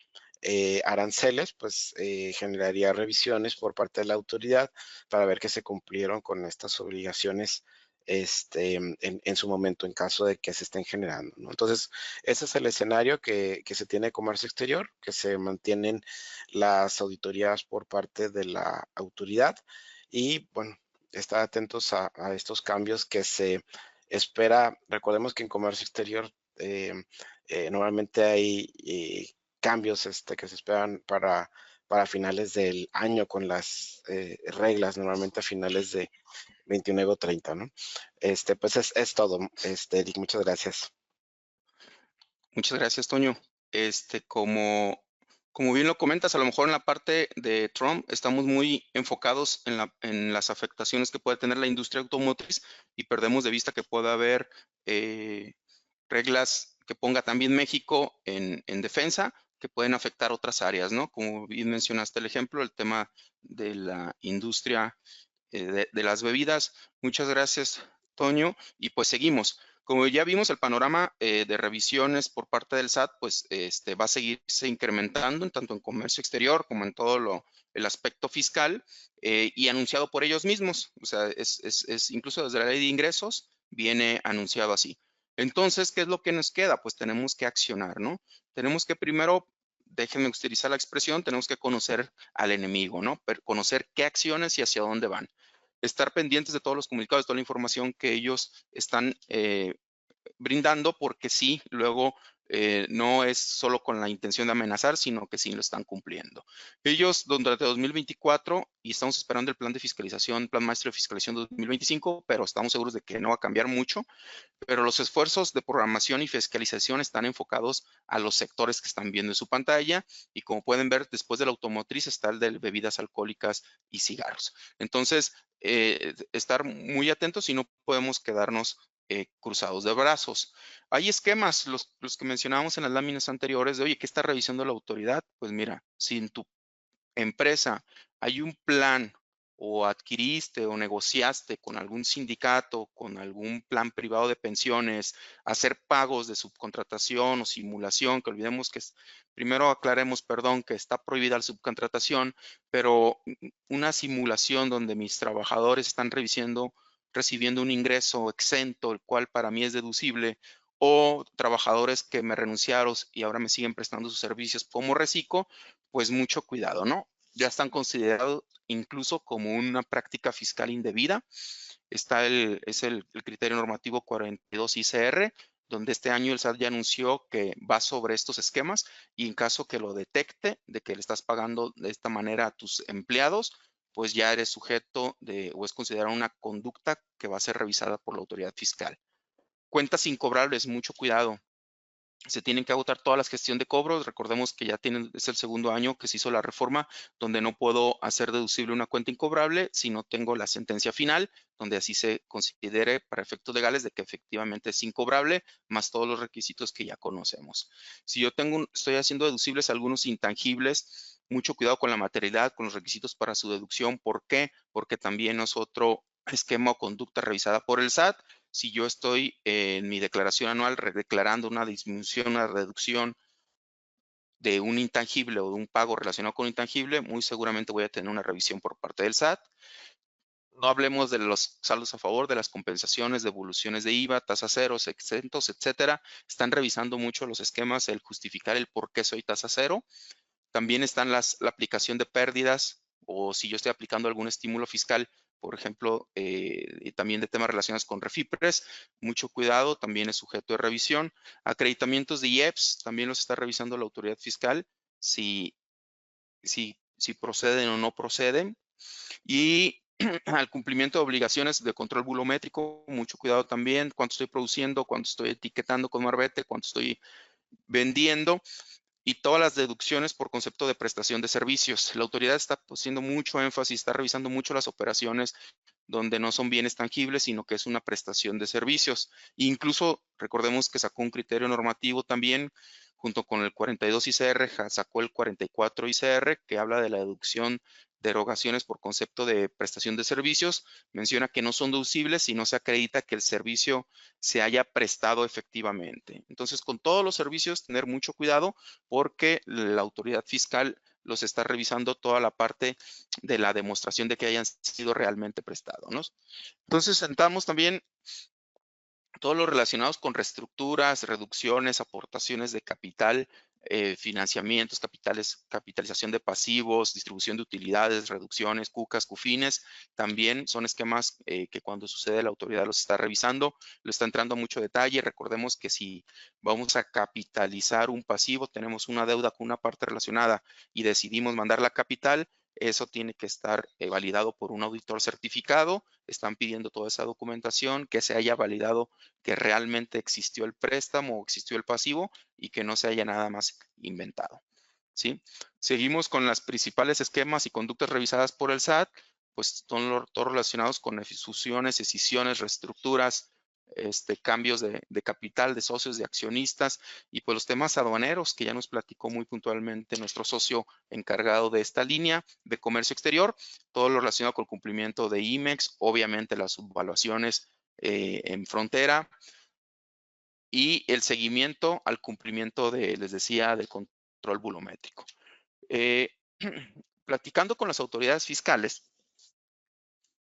aranceles, pues generaría revisiones por parte de la autoridad para ver que se cumplieron con estas obligaciones en su momento, en caso de que se estén generando, ¿no? Entonces, ese es el escenario que se tiene de comercio exterior, que se mantienen las auditorías por parte de la autoridad y, bueno, estar atentos a estos cambios que se espera. Recordemos que en comercio exterior normalmente hay cambios que se esperan para finales del año con las reglas, normalmente a finales de 29 o 30, ¿no? Pues es todo, Eric, muchas gracias. Muchas gracias, Toño. Como bien lo comentas, a lo mejor en la parte de Trump estamos muy enfocados en las afectaciones que puede tener la industria automotriz y perdemos de vista que puede haber reglas que ponga también México en defensa que pueden afectar otras áreas, ¿no? Como bien mencionaste el ejemplo, el tema de la industria de las bebidas. Muchas gracias, Toño. Y pues seguimos. Como ya vimos, el panorama de revisiones por parte del SAT, pues va a seguirse incrementando tanto en comercio exterior como en todo el aspecto fiscal y anunciado por ellos mismos. O sea, es incluso desde la ley de ingresos viene anunciado así. Entonces, ¿qué es lo que nos queda? Pues tenemos que accionar, ¿no? Tenemos que primero, déjenme utilizar la expresión, tenemos que conocer al enemigo, ¿no? Conocer qué acciones y hacia dónde van. Estar pendientes de todos los comunicados, de toda la información que ellos están brindando, porque sí, luego no es solo con la intención de amenazar, sino que sí lo están cumpliendo. Ellos durante 2024, y estamos esperando el plan de fiscalización, plan maestro de fiscalización 2025, pero estamos seguros de que no va a cambiar mucho, pero los esfuerzos de programación y fiscalización están enfocados a los sectores que están viendo en su pantalla, y como pueden ver, después de la automotriz está el de bebidas alcohólicas y cigarros. Entonces, estar muy atentos y no podemos quedarnos cruzados de brazos. Hay esquemas, los que mencionábamos en las láminas anteriores, de, oye, ¿qué está revisando la autoridad? Pues mira, si en tu empresa hay un plan o adquiriste o negociaste con algún sindicato, con algún plan privado de pensiones, hacer pagos de subcontratación o simulación, que olvidemos que primero aclaremos, perdón, que está prohibida la subcontratación, pero una simulación donde mis trabajadores están recibiendo un ingreso exento, el cual para mí es deducible, o trabajadores que me renunciaron y ahora me siguen prestando sus servicios como reciclo, pues mucho cuidado, ¿no? Ya están considerados incluso como una práctica fiscal indebida. Está es el criterio normativo 42 ICR, donde este año el SAT ya anunció que va sobre estos esquemas, y en caso que lo detecte de que le estás pagando de esta manera a tus empleados, pues ya eres sujeto o es considerada una conducta que va a ser revisada por la autoridad fiscal. Cuentas incobrables, mucho cuidado. Se tienen que agotar todas las gestiones de cobros. Recordemos que ya es el segundo año que se hizo la reforma, donde no puedo hacer deducible una cuenta incobrable si no tengo la sentencia final, donde así se considere para efectos legales de que efectivamente es incobrable, más todos los requisitos que ya conocemos. Si yo estoy haciendo deducibles algunos intangibles, mucho cuidado con la materialidad, con los requisitos para su deducción. ¿Por qué? Porque también es otro esquema o conducta revisada por el SAT. Si yo estoy en mi declaración anual declarando una disminución, una reducción de un intangible o de un pago relacionado con un intangible, muy seguramente voy a tener una revisión por parte del SAT. No hablemos de los saldos a favor, de las compensaciones, devoluciones de IVA, tasas ceros, exentos, etcétera. Están revisando mucho los esquemas, el justificar el por qué soy tasa cero. También están la aplicación de pérdidas, o si yo estoy aplicando algún estímulo fiscal, por ejemplo, y también de temas relacionados con Refipres, mucho cuidado, también es sujeto de revisión. Acreditamientos de IEPS, también los está revisando la autoridad fiscal, si proceden o no proceden. Y al cumplimiento de obligaciones de control volumétrico, mucho cuidado también, cuánto estoy produciendo, cuánto estoy etiquetando con marbete, cuánto estoy vendiendo, y todas las deducciones por concepto de prestación de servicios. La autoridad está haciendo mucho énfasis, está revisando mucho las operaciones donde no son bienes tangibles, sino que es una prestación de servicios. Incluso recordemos que sacó un criterio normativo también, junto con el 42 ICR, sacó el 44 ICR, que habla de la deducción de erogaciones por concepto de prestación de servicios. Menciona que no son deducibles si no se acredita que el servicio se haya prestado efectivamente. Entonces, con todos los servicios, tener mucho cuidado, porque la autoridad fiscal los está revisando toda la parte de la demostración de que hayan sido realmente prestados, ¿no? Entonces, sentamos también todos los relacionados con reestructuras, reducciones, aportaciones de capital, financiamientos, capitalización de pasivos, distribución de utilidades, reducciones, cucas, cufines. También son esquemas que cuando sucede la autoridad los está revisando, lo está entrando a mucho detalle. Recordemos que si vamos a capitalizar un pasivo, tenemos una deuda con una parte relacionada y decidimos mandarla a capital, eso tiene que estar validado por un auditor certificado. Están pidiendo toda esa documentación, que se haya validado que realmente existió el préstamo o existió el pasivo y que no se haya nada más inventado, ¿sí? Seguimos con las principales esquemas y conductas revisadas por el SAT, pues son todos relacionados con fusiones, escisiones, reestructuras, cambios de capital, de socios, de accionistas, y pues los temas aduaneros que ya nos platicó muy puntualmente nuestro socio encargado de esta línea de comercio exterior, todo lo relacionado con el cumplimiento de IMEX, obviamente las subvaluaciones en frontera, y el seguimiento al cumplimiento les decía, del control volumétrico. Platicando con las autoridades fiscales,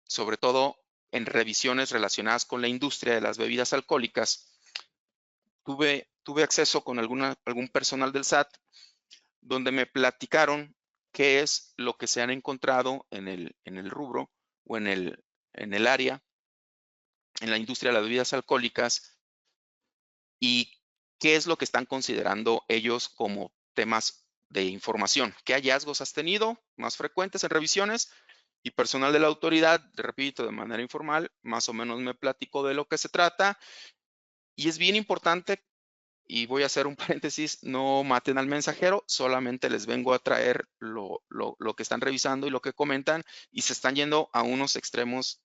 sobre todo en revisiones relacionadas con la industria de las bebidas alcohólicas, tuve acceso con algún personal del SAT donde me platicaron qué es lo que se han encontrado en el rubro o en el área, en la industria de las bebidas alcohólicas, y ¿qué es lo que están considerando ellos como temas de información? ¿Qué hallazgos has tenido más frecuentes en revisiones? Y personal de la autoridad, repito, de manera informal, más o menos me platico de lo que se trata. Y es bien importante, y voy a hacer un paréntesis, no maten al mensajero, solamente les vengo a traer lo que están revisando y lo que comentan, y se están yendo a unos extremos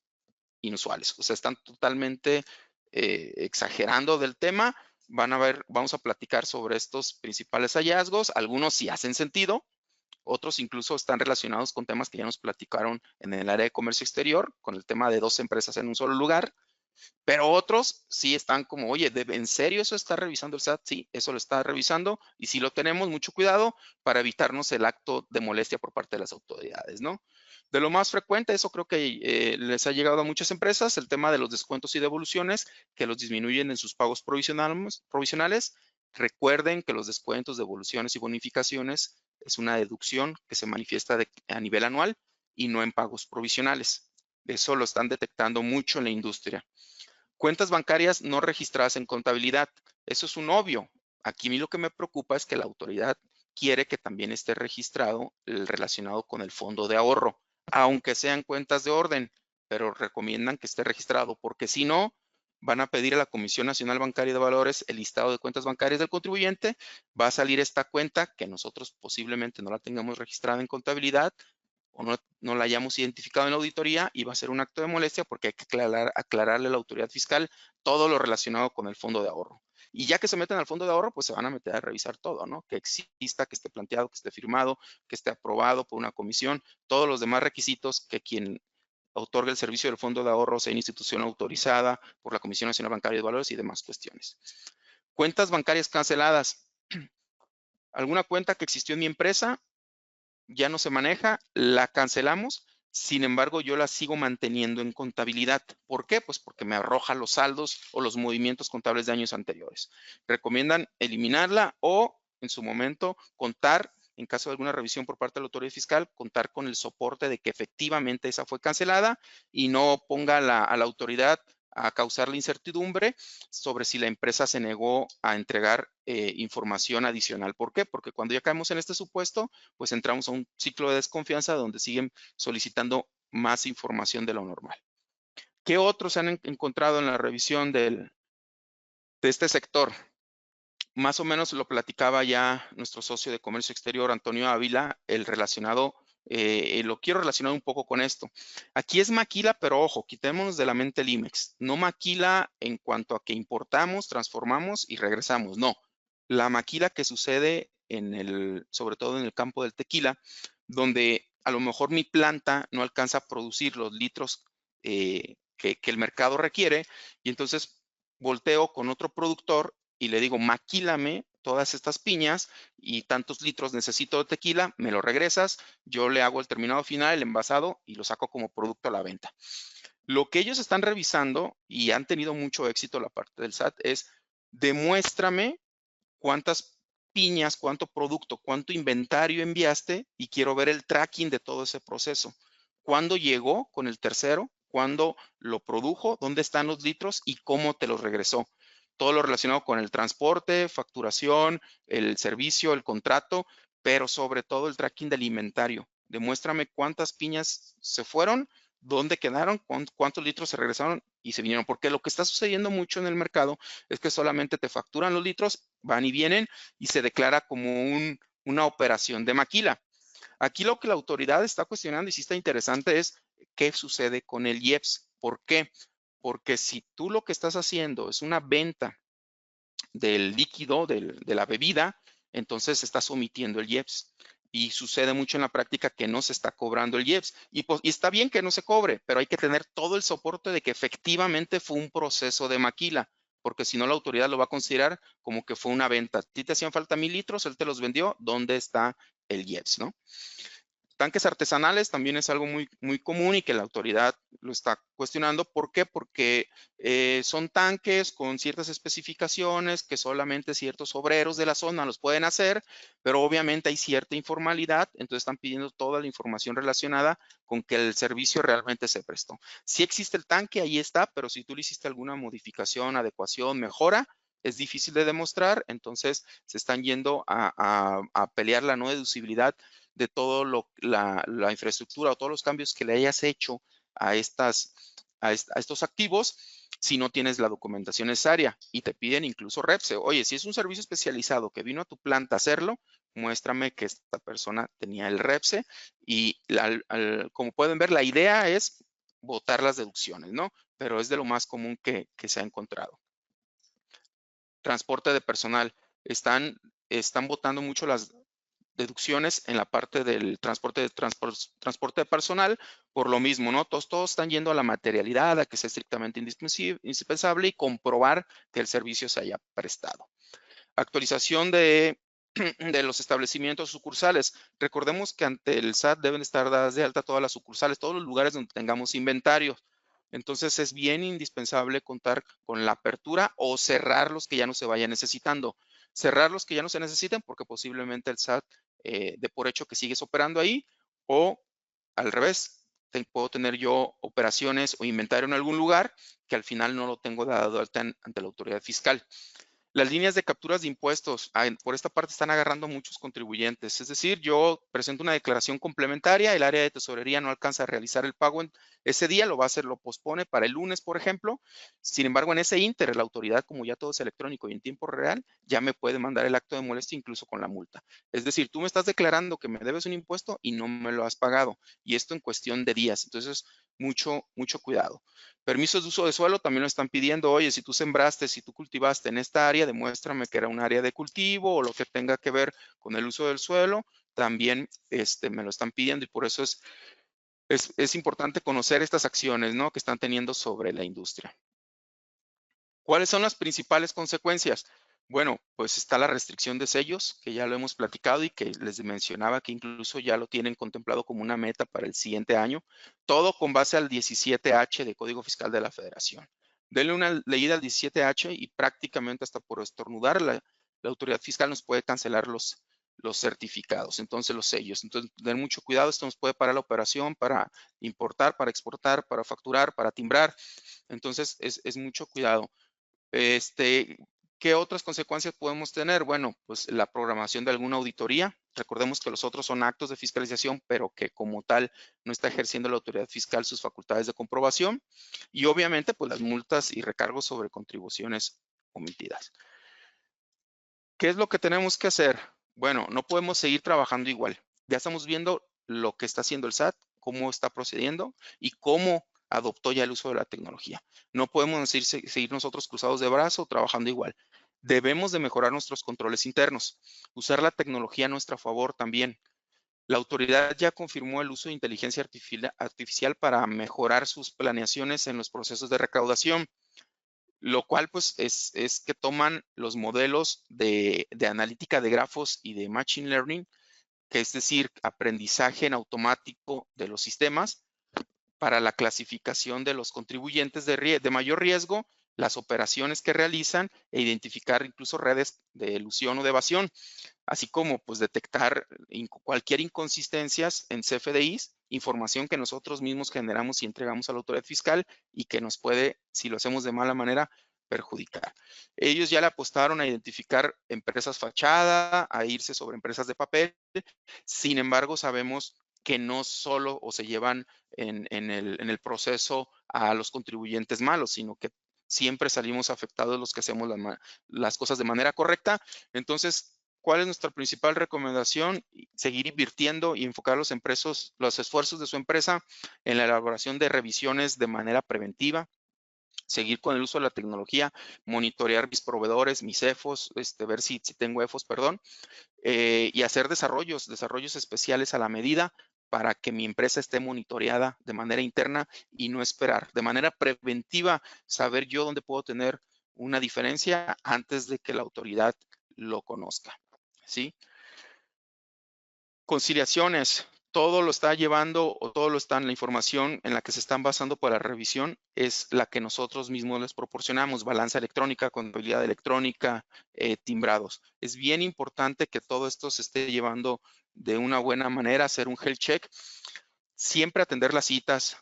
inusuales. O sea, están totalmente exagerando del tema. Vamos a platicar sobre estos principales hallazgos. Algunos sí hacen sentido, otros incluso están relacionados con temas que ya nos platicaron en el área de comercio exterior, con el tema de 2 empresas en un solo lugar. Pero otros sí están como, oye, ¿en serio eso está revisando el SAT? Sí, eso lo está revisando y si lo tenemos, mucho cuidado para evitarnos el acto de molestia por parte de las autoridades, ¿no? De lo más frecuente, eso creo que les ha llegado a muchas empresas, el tema de los descuentos y devoluciones que los disminuyen en sus pagos provisionales. Recuerden que los descuentos, devoluciones y bonificaciones es una deducción que se manifiesta a nivel anual y no en pagos provisionales. Eso lo están detectando mucho en la industria. Cuentas bancarias no registradas en contabilidad. Eso es un obvio. Aquí a mí lo que me preocupa es que la autoridad quiere que también esté registrado el relacionado con el fondo de ahorro, aunque sean cuentas de orden, pero recomiendan que esté registrado, porque si no, van a pedir a la Comisión Nacional Bancaria de Valores el listado de cuentas bancarias del contribuyente, va a salir esta cuenta que nosotros posiblemente no la tengamos registrada en contabilidad, o no la hayamos identificado en la auditoría y va a ser un acto de molestia porque hay que aclararle a la autoridad fiscal todo lo relacionado con el fondo de ahorro. Y ya que se meten al fondo de ahorro, pues se van a meter a revisar todo, ¿no? Que exista, que esté planteado, que esté firmado, que esté aprobado por una comisión, todos los demás requisitos que quien otorga el servicio del fondo de ahorro sea una institución autorizada por la Comisión Nacional Bancaria de Valores y demás cuestiones. Cuentas bancarias canceladas. ¿Alguna cuenta que existió en mi empresa ya no se maneja, la cancelamos, sin embargo, yo la sigo manteniendo en contabilidad? ¿Por qué? Pues porque me arroja los saldos o los movimientos contables de años anteriores. Recomiendan eliminarla o, en su momento, contar, en caso de alguna revisión por parte de la autoridad fiscal, contar con el soporte de que efectivamente esa fue cancelada y no ponga a la autoridad a causar la incertidumbre sobre si la empresa se negó a entregar información adicional. ¿Por qué? Porque cuando ya caemos en este supuesto, pues entramos a un ciclo de desconfianza donde siguen solicitando más información de lo normal. ¿Qué otros se han encontrado en la revisión de este sector? Más o menos lo platicaba ya nuestro socio de comercio exterior, Antonio Ávila, el relacionado, lo quiero relacionar un poco con esto. Aquí es maquila, pero ojo, quitémonos de la mente el IMEX. No maquila en cuanto a que importamos, transformamos y regresamos, no. La maquila que sucede sobre todo en el campo del tequila, donde a lo mejor mi planta no alcanza a producir los litros que el mercado requiere y entonces volteo con otro productor y le digo, maquílame todas estas piñas y tantos litros necesito de tequila, me lo regresas, yo le hago el terminado final, el envasado y lo saco como producto a la venta. Lo que ellos están revisando y han tenido mucho éxito la parte del SAT es demuéstrame cuántas piñas, cuánto producto, cuánto inventario enviaste y quiero ver el tracking de todo ese proceso. ¿Cuándo llegó con el tercero? ¿Cuándo lo produjo? ¿Dónde están los litros? ¿Y cómo te los regresó? Todo lo relacionado con el transporte, facturación, el servicio, el contrato, pero sobre todo el tracking del inventario. Demuéstrame cuántas piñas se fueron, dónde quedaron, cuántos litros se regresaron y se vinieron. Porque lo que está sucediendo mucho en el mercado es que solamente te facturan los litros, van y vienen y se declara como una operación de maquila. Aquí lo que la autoridad está cuestionando y sí está interesante es qué sucede con el IEPS. ¿Por qué? Porque si tú lo que estás haciendo es una venta del líquido, de la bebida, entonces estás omitiendo el IEPS. Y sucede mucho en la práctica que no se está cobrando el IEPS. Y está bien que no se cobre, pero hay que tener todo el soporte de que efectivamente fue un proceso de maquila, porque si no la autoridad lo va a considerar como que fue una venta. A ti te hacían falta 1000 litros, él te los vendió, ¿dónde está el IEPS, no? Tanques artesanales también es algo muy, muy común y que la autoridad lo está cuestionando. ¿Por qué? Porque son tanques con ciertas especificaciones que solamente ciertos obreros de la zona los pueden hacer, pero obviamente hay cierta informalidad, entonces están pidiendo toda la información relacionada con que el servicio realmente se prestó. Si existe el tanque, ahí está, pero si tú le hiciste alguna modificación, adecuación, mejora, es difícil de demostrar, entonces se están yendo a pelear la no deducibilidad de todo la infraestructura o todos los cambios que le hayas hecho a estos activos si no tienes la documentación necesaria, y te piden incluso REPSE. Oye, si es un servicio especializado que vino a tu planta a hacerlo, muéstrame que esta persona tenía el REPSE, y como pueden ver, la idea es botar las deducciones, ¿no? Pero es de lo más común que se ha encontrado. Transporte de personal. Están botando mucho las deducciones en la parte del transporte de personal, por lo mismo, ¿no? Todos están yendo a la materialidad, a que sea estrictamente indispensable y comprobar que el servicio se haya prestado. Actualización de los establecimientos sucursales. Recordemos que ante el SAT deben estar dadas de alta todas las sucursales, todos los lugares donde tengamos inventario. Entonces es bien indispensable contar con la apertura o cerrar los que ya no se vayan necesitando. Cerrar los que ya no se necesiten porque posiblemente el SAT de por hecho que sigues operando ahí, o al revés, puedo tener yo operaciones o inventario en algún lugar que al final no lo tengo dado de alta ante la autoridad fiscal. Las líneas de capturas de impuestos, por esta parte están agarrando muchos contribuyentes. Es decir, yo presento una declaración complementaria, el área de tesorería no alcanza a realizar el pago en ese día, lo va a hacer, lo pospone para el lunes, por ejemplo. Sin embargo, en ese ínter, la autoridad, como ya todo es electrónico y en tiempo real, ya me puede mandar el acto de molestia incluso con la multa. Es decir, tú me estás declarando que me debes un impuesto y no me lo has pagado. Y esto en cuestión de días. Entonces, mucho cuidado. Permisos de uso de suelo también lo están pidiendo. Oye, si tú sembraste, si tú cultivaste en esta área, demuéstrame que era un área de cultivo o lo que tenga que ver con el uso del suelo. También me lo están pidiendo, y por eso es importante conocer estas acciones, ¿no?, que están teniendo sobre la industria. ¿Cuáles son las principales consecuencias? Bueno, pues está la restricción de sellos, que ya lo hemos platicado y que les mencionaba que incluso ya lo tienen contemplado como una meta para el siguiente año, todo con base al 17H de Código Fiscal de la Federación. Denle una leída al 17H y prácticamente hasta por estornudar la autoridad fiscal nos puede cancelar los certificados, entonces los sellos. Entonces, tener mucho cuidado, esto nos puede parar la operación para importar, para exportar, para facturar, para timbrar. Entonces, es mucho cuidado. ¿Qué otras consecuencias podemos tener? Bueno, pues la programación de alguna auditoría. Recordemos que los otros son actos de fiscalización, pero que como tal no está ejerciendo la autoridad fiscal sus facultades de comprobación. Y obviamente, pues las multas y recargos sobre contribuciones omitidas. ¿Qué es lo que tenemos que hacer? Bueno, no podemos seguir trabajando igual. Ya estamos viendo lo que está haciendo el SAT, cómo está procediendo y cómo adoptó ya el uso de la tecnología. No podemos seguir nosotros cruzados de brazo trabajando igual. Debemos de mejorar nuestros controles internos, usar la tecnología a nuestro favor también. La autoridad ya confirmó el uso de inteligencia artificial para mejorar sus planeaciones en los procesos de recaudación, lo cual pues es que toman los modelos de analítica de grafos y de machine learning, que es decir, aprendizaje en automático de los sistemas, para la clasificación de los contribuyentes de mayor riesgo, las operaciones que realizan e identificar incluso redes de elusión o de evasión, así como pues detectar cualquier inconsistencias en CFDIs, información que nosotros mismos generamos y entregamos a la autoridad fiscal y que nos puede, si lo hacemos de mala manera, perjudicar. Ellos ya le apostaron a identificar empresas fachada, a irse sobre empresas de papel. Sin embargo, sabemos que no solo o se llevan en el proceso a los contribuyentes malos, sino que siempre salimos afectados los que hacemos las cosas de manera correcta. Entonces, ¿cuál es nuestra principal recomendación? Seguir invirtiendo y enfocar los esfuerzos de su empresa en la elaboración de revisiones de manera preventiva, seguir con el uso de la tecnología, monitorear mis proveedores, mis EFOS, ver si tengo EFOS, perdón, y hacer desarrollos especiales a la medida para que mi empresa esté monitoreada de manera interna y no esperar. De manera preventiva, saber yo dónde puedo tener una diferencia antes de que la autoridad lo conozca, ¿sí? Conciliaciones. Todo lo está llevando o todo lo está en la información en la que se están basando para la revisión es la que nosotros mismos les proporcionamos: balanza electrónica, contabilidad electrónica, timbrados. Es bien importante que todo esto se esté llevando de una buena manera, hacer un health check, siempre atender las citas.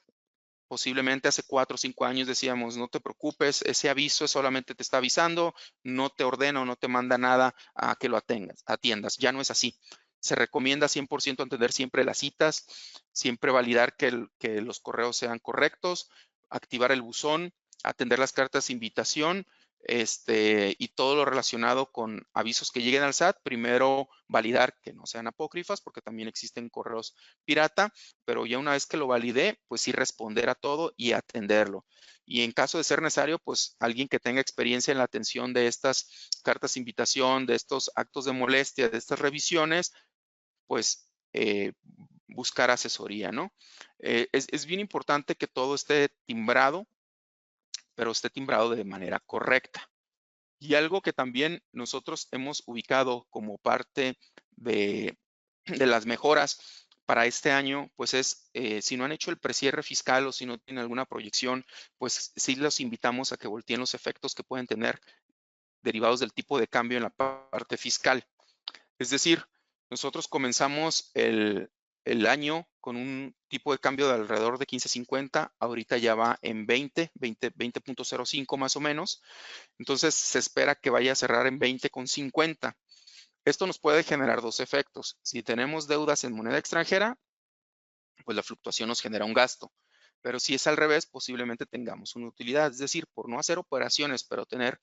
Posiblemente hace 4 o 5 años decíamos, no te preocupes, ese aviso solamente te está avisando, no te ordena o no te manda nada a que lo atiendas. Ya no es así. Se recomienda 100% atender siempre las citas, siempre validar que los correos sean correctos, activar el buzón, atender las cartas de invitación, y todo lo relacionado con avisos que lleguen al SAT. Primero validar que no sean apócrifas, porque también existen correos pirata, pero ya una vez que lo validé, pues sí responder a todo y atenderlo. Y en caso de ser necesario, pues alguien que tenga experiencia en la atención de estas cartas de invitación, de estos actos de molestia, de estas revisiones, pues buscar asesoría, ¿no? Es bien importante que todo esté timbrado, pero esté timbrado de manera correcta. Y algo que también nosotros hemos ubicado como parte de las mejoras para este año, pues es, si no han hecho el precierre fiscal o si no tienen alguna proyección, pues sí los invitamos a que volteen los efectos que pueden tener derivados del tipo de cambio en la parte fiscal. Es decir, nosotros comenzamos el año con un tipo de cambio de alrededor de 15.50, ahorita ya va en 20.05 más o menos. Entonces se espera que vaya a cerrar en 20.50. Esto nos puede generar dos efectos. Si tenemos deudas en moneda extranjera, pues la fluctuación nos genera un gasto. Pero si es al revés, posiblemente tengamos una utilidad. Es decir, por no hacer operaciones, pero tener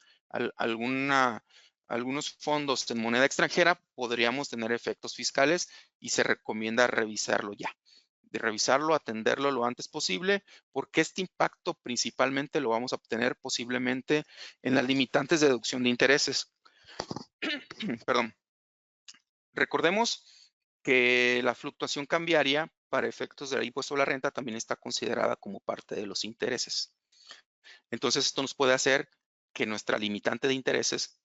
algunos fondos en moneda extranjera, podríamos tener efectos fiscales y se recomienda revisarlo ya. De revisarlo, atenderlo lo antes posible, porque este impacto principalmente lo vamos a obtener posiblemente en las limitantes de deducción de intereses. Perdón. Recordemos que la fluctuación cambiaria para efectos del impuesto a la renta también está considerada como parte de los intereses. Entonces, esto nos puede hacer que nuestra limitante de intereses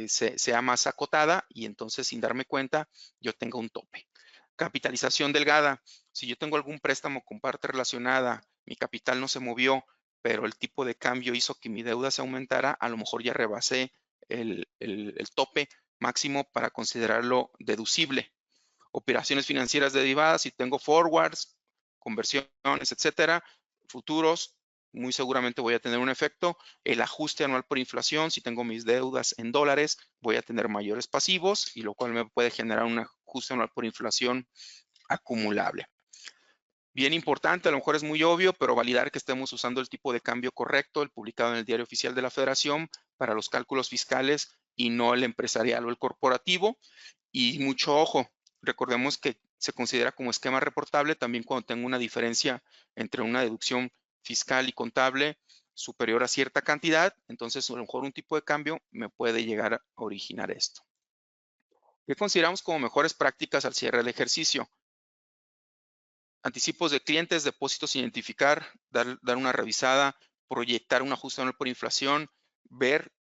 sea más acotada y entonces, sin darme cuenta, yo tenga un tope. Capitalización delgada. Si yo tengo algún préstamo con parte relacionada, mi capital no se movió, pero el tipo de cambio hizo que mi deuda se aumentara, a lo mejor ya rebasé el tope máximo para considerarlo deducible. Operaciones financieras derivadas, si tengo forwards, conversiones, etcétera, futuros, muy seguramente voy a tener un efecto. El ajuste anual por inflación, si tengo mis deudas en dólares, voy a tener mayores pasivos y lo cual me puede generar un ajuste anual por inflación acumulable. Bien importante, a lo mejor es muy obvio, pero validar que estemos usando el tipo de cambio correcto, el publicado en el Diario Oficial de la Federación para los cálculos fiscales y no el empresarial o el corporativo. Y mucho ojo, recordemos que se considera como esquema reportable también cuando tengo una diferencia entre una deducción fiscal y contable superior a cierta cantidad, entonces a lo mejor un tipo de cambio me puede llegar a originar esto. ¿Qué consideramos como mejores prácticas al cierre del ejercicio? Anticipos de clientes, depósitos sin identificar, dar una revisada, proyectar un ajuste anual por inflación,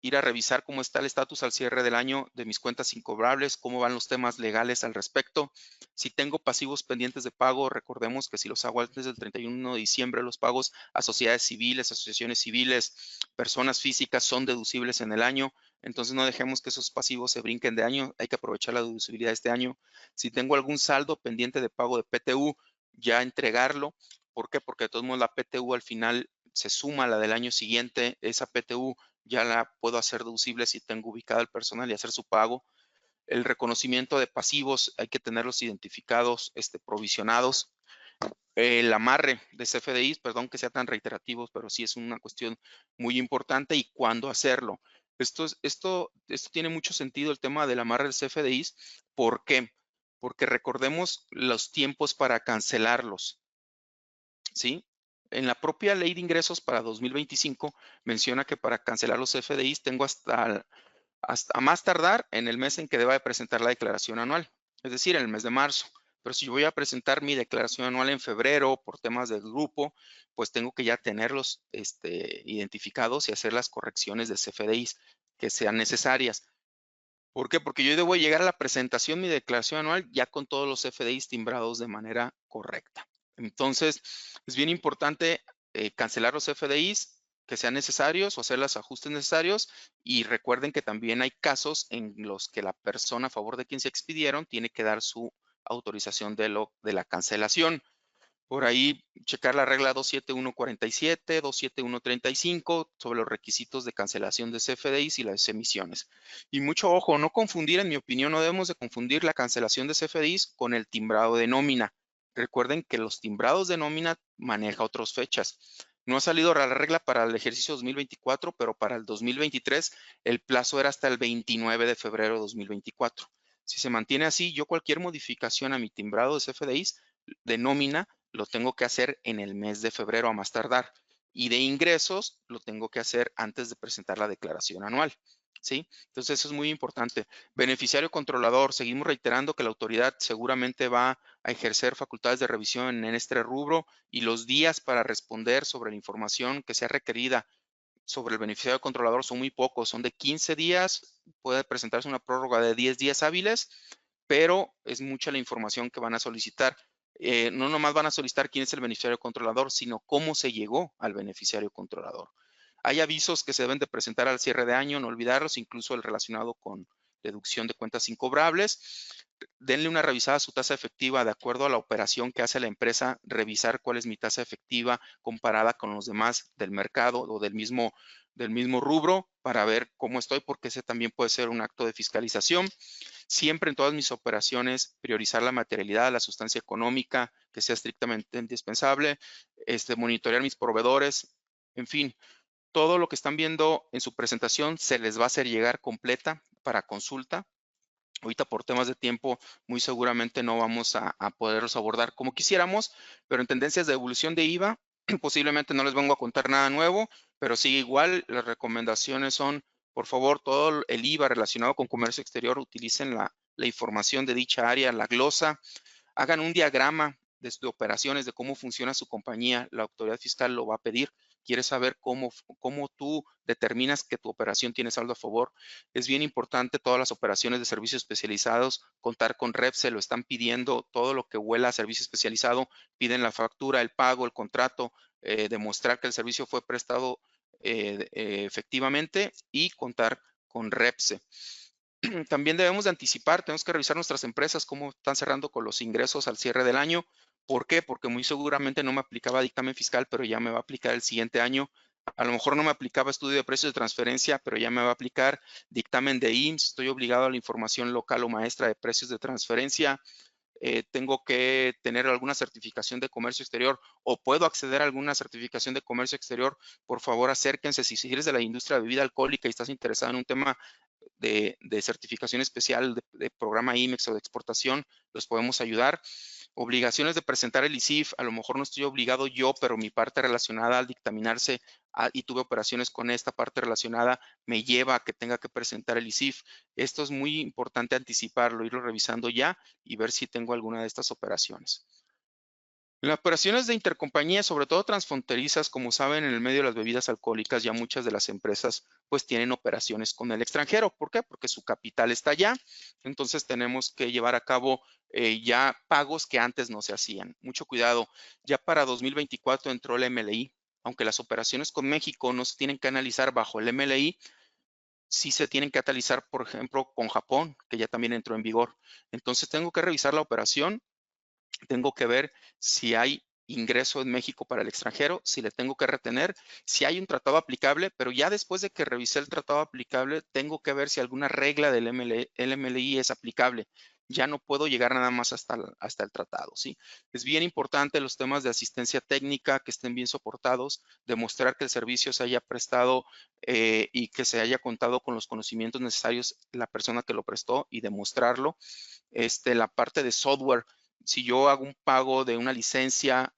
ir a revisar cómo está el estatus al cierre del año de mis cuentas incobrables, cómo van los temas legales al respecto. Si tengo pasivos pendientes de pago, recordemos que si los hago antes del 31 de diciembre, los pagos a sociedades civiles, asociaciones civiles, personas físicas son deducibles en el año. Entonces no dejemos que esos pasivos se brinquen de año, hay que aprovechar la deducibilidad de este año. Si tengo algún saldo pendiente de pago de PTU, ya entregarlo. ¿Por qué? Porque de todos modos la PTU al final se suma a la del año siguiente. Esa PTU ya la puedo hacer deducible si tengo ubicado el personal y hacer su pago. El reconocimiento de pasivos, hay que tenerlos identificados, provisionados. El amarre de CFDIs, perdón que sea tan reiterativo, pero sí es una cuestión muy importante y cuándo hacerlo. Esto tiene mucho sentido, el tema del amarre del CFDIs. ¿Por qué? Porque recordemos los tiempos para cancelarlos, ¿sí? En la propia ley de ingresos para 2025 menciona que para cancelar los CFDIs tengo hasta más tardar en el mes en que deba de presentar la declaración anual, es decir, en el mes de marzo. Pero si yo voy a presentar mi declaración anual en febrero por temas del grupo, pues tengo que ya tenerlos identificados y hacer las correcciones de CFDIs que sean necesarias. ¿Por qué? Porque yo debo llegar a la presentación de mi declaración anual ya con todos los CFDIs timbrados de manera correcta. Entonces, es bien importante cancelar los CFDIs que sean necesarios o hacer los ajustes necesarios, y recuerden que también hay casos en los que la persona a favor de quien se expidieron tiene que dar su autorización de la cancelación. Por ahí checar la regla 27147, 27135 sobre los requisitos de cancelación de CFDIs y las emisiones. Y mucho ojo, no confundir, en mi opinión, no debemos de confundir la cancelación de CFDIs con el timbrado de nómina. Recuerden que los timbrados de nómina maneja otras fechas. No ha salido la regla para el ejercicio 2024, pero para el 2023 el plazo era hasta el 29 de febrero de 2024. Si se mantiene así, yo cualquier modificación a mi timbrado de CFDIs de nómina lo tengo que hacer en el mes de febrero a más tardar. Y de ingresos lo tengo que hacer antes de presentar la declaración anual. ¿Sí? Entonces eso es muy importante. Beneficiario controlador, seguimos reiterando que la autoridad seguramente va a ejercer facultades de revisión en este rubro y los días para responder sobre la información que sea requerida sobre el beneficiario controlador son muy pocos, son de 15 días, puede presentarse una prórroga de 10 días hábiles, pero es mucha la información que van a solicitar. No nomás van a solicitar quién es el beneficiario controlador, sino cómo se llegó al beneficiario controlador. Hay avisos que se deben de presentar al cierre de año, no olvidarlos, incluso el relacionado con deducción de cuentas incobrables. Denle una revisada a su tasa efectiva de acuerdo a la operación que hace la empresa, revisar cuál es mi tasa efectiva comparada con los demás del mercado o del mismo rubro para ver cómo estoy, porque ese también puede ser un acto de fiscalización. Siempre en todas mis operaciones, priorizar la materialidad, la sustancia económica, que sea estrictamente indispensable, monitorear mis proveedores, en fin, todo lo que están viendo en su presentación se les va a hacer llegar completa para consulta. Ahorita por temas de tiempo, muy seguramente no vamos a poderlos abordar como quisiéramos, pero en tendencias de evolución de IVA, posiblemente no les vengo a contar nada nuevo, pero sí igual las recomendaciones son, por favor, todo el IVA relacionado con comercio exterior, utilicen la información de dicha área, la glosa, hagan un diagrama de operaciones, de cómo funciona su compañía. La autoridad fiscal lo va a pedir. Quieres saber cómo tú determinas que tu operación tiene saldo a favor. Es bien importante todas las operaciones de servicios especializados, contar con REPSE, lo están pidiendo, todo lo que huela a servicio especializado, piden la factura, el pago, el contrato, demostrar que el servicio fue prestado efectivamente y contar con REPSE. También debemos de anticipar, tenemos que revisar nuestras empresas, cómo están cerrando con los ingresos al cierre del año. ¿Por qué? Porque muy seguramente no me aplicaba dictamen fiscal, pero ya me va a aplicar el siguiente año. A lo mejor no me aplicaba estudio de precios de transferencia, pero ya me va a aplicar dictamen de IMSS. Estoy obligado a la información local o maestra de precios de transferencia. Tengo que tener alguna certificación de comercio exterior o puedo acceder a alguna certificación de comercio exterior. Por favor, acérquense. Si eres de la industria de bebida alcohólica y estás interesado en un tema de certificación especial de programa IMEX o de exportación, los podemos ayudar. Obligaciones de presentar el ICIF, a lo mejor no estoy obligado yo, pero mi parte relacionada al dictaminarse y tuve operaciones con esta parte relacionada, me lleva a que tenga que presentar el ICIF. Esto es muy importante anticiparlo, irlo revisando ya y ver si tengo alguna de estas operaciones. En las operaciones de intercompañía, sobre todo transfronterizas, como saben, en el medio de las bebidas alcohólicas, ya muchas de las empresas pues tienen operaciones con el extranjero. ¿Por qué? Porque su capital está allá. Entonces tenemos que llevar a cabo ya pagos que antes no se hacían. Mucho cuidado. Ya para 2024 entró el MLI. Aunque las operaciones con México no se tienen que analizar bajo el MLI, sí se tienen que analizar, por ejemplo, con Japón, que ya también entró en vigor. Entonces tengo que revisar la operación. Tengo que ver si hay ingreso en México para el extranjero, si le tengo que retener, si hay un tratado aplicable, pero ya después de que revisé el tratado aplicable, tengo que ver si alguna regla del MLI es aplicable. Ya no puedo llegar nada más hasta el tratado, ¿sí? Es bien importante los temas de asistencia técnica, que estén bien soportados, demostrar que el servicio se haya prestado y que se haya contado con los conocimientos necesarios la persona que lo prestó y demostrarlo. La parte de software, si yo hago un pago de una licencia,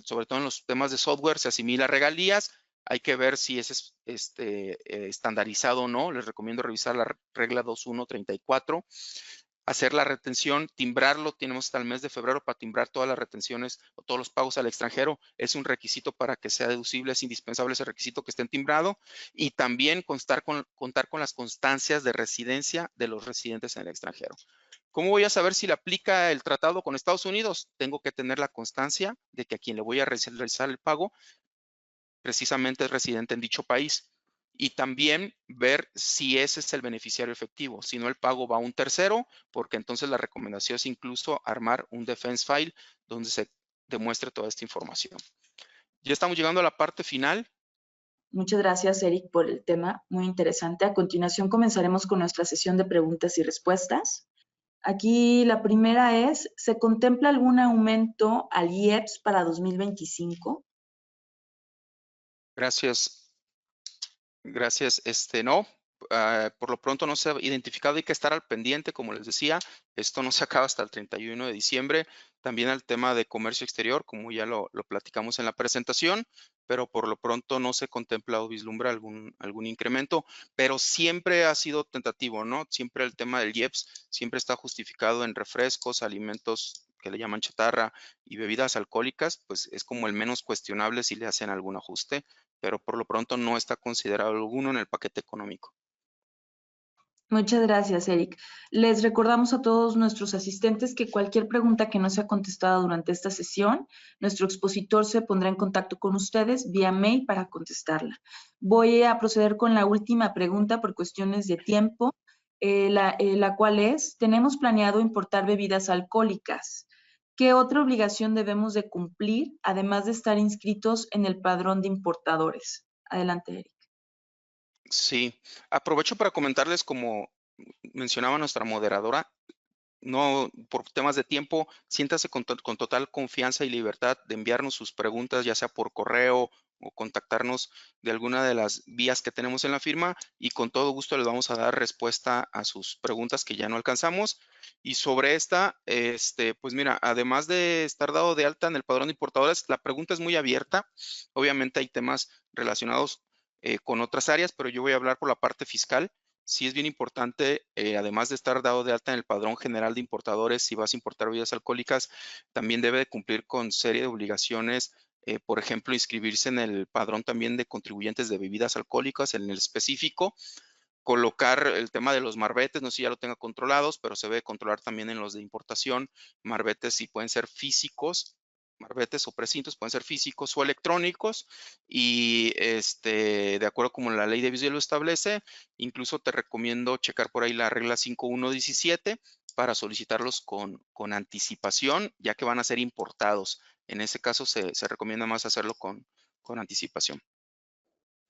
sobre todo en los temas de software, se asimila regalías. Hay que ver si es estandarizado o no. Les recomiendo revisar la regla 2134. Hacer la retención, timbrarlo. Tenemos hasta el mes de febrero para timbrar todas las retenciones o todos los pagos al extranjero. Es un requisito para que sea deducible. Es indispensable ese requisito que estén timbrado. Y también contar con las constancias de residencia de los residentes en el extranjero. ¿Cómo voy a saber si le aplica el tratado con Estados Unidos? Tengo que tener la constancia de que a quien le voy a realizar el pago precisamente es residente en dicho país. y también ver si ese es el beneficiario efectivo. Si no, el pago va a un tercero, porque entonces la recomendación es incluso armar un defense file donde se demuestre toda esta información. Ya estamos llegando a la parte final. Muchas gracias, Eric, por el tema, muy interesante. A continuación comenzaremos con nuestra sesión de preguntas y respuestas. Aquí la primera es, ¿se contempla algún aumento al IEPS para 2025? Gracias. Gracias. No, por lo pronto no se ha identificado, hay que estar al pendiente, como les decía, esto no se acaba hasta el 31 de diciembre. También el tema de comercio exterior, como ya lo platicamos en la presentación, pero por lo pronto no se contempla o vislumbra algún incremento, pero siempre ha sido tentativo, ¿no? Siempre el tema del IEPS siempre está justificado en refrescos, alimentos que le llaman chatarra y bebidas alcohólicas, pues es como el menos cuestionable si le hacen algún ajuste, pero por lo pronto no está considerado alguno en el paquete económico. Muchas gracias, Eric. Les recordamos a todos nuestros asistentes que cualquier pregunta que no sea contestada durante esta sesión, nuestro expositor se pondrá en contacto con ustedes vía mail para contestarla. Voy a proceder con la última pregunta por cuestiones de tiempo, la cual es, tenemos planeado importar bebidas alcohólicas. ¿Qué otra obligación debemos de cumplir, además de estar inscritos en el padrón de importadores? Adelante, Eric. Sí, aprovecho para comentarles, como mencionaba nuestra moderadora, no, por temas de tiempo, siéntase con total confianza y libertad de enviarnos sus preguntas, ya sea por correo o contactarnos de alguna de las vías que tenemos en la firma, y con todo gusto les vamos a dar respuesta a sus preguntas que ya no alcanzamos. Y sobre esta, pues mira, además de estar dado de alta en el padrón de importadores, la pregunta es muy abierta. Obviamente hay temas relacionados con otras áreas, pero yo voy a hablar por la parte fiscal. Sí es bien importante, además de estar dado de alta en el padrón general de importadores, si vas a importar bebidas alcohólicas, también debe de cumplir con serie de obligaciones, por ejemplo, inscribirse en el padrón también de contribuyentes de bebidas alcohólicas, en el específico, colocar el tema de los marbetes, no sé si ya lo tenga controlados, pero se debe controlar también en los de importación, marbetes si pueden ser físicos, marbetes o precintos pueden ser físicos o electrónicos, y de acuerdo como la ley de visual lo establece, incluso te recomiendo checar por ahí la regla 5117 para solicitarlos con anticipación, ya que van a ser importados. En ese caso se recomienda más hacerlo con anticipación.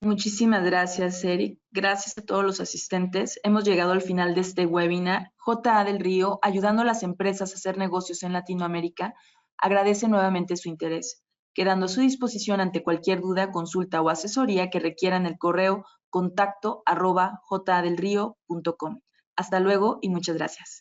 Muchísimas gracias, Eric. Gracias a todos los asistentes. Hemos llegado al final de este webinar. J.A. del Río, ayudando a las empresas a hacer negocios en Latinoamérica, agradece nuevamente su interés, quedando a su disposición ante cualquier duda, consulta o asesoría que requieran el correo contacto@jadelrio.com. Hasta luego y muchas gracias.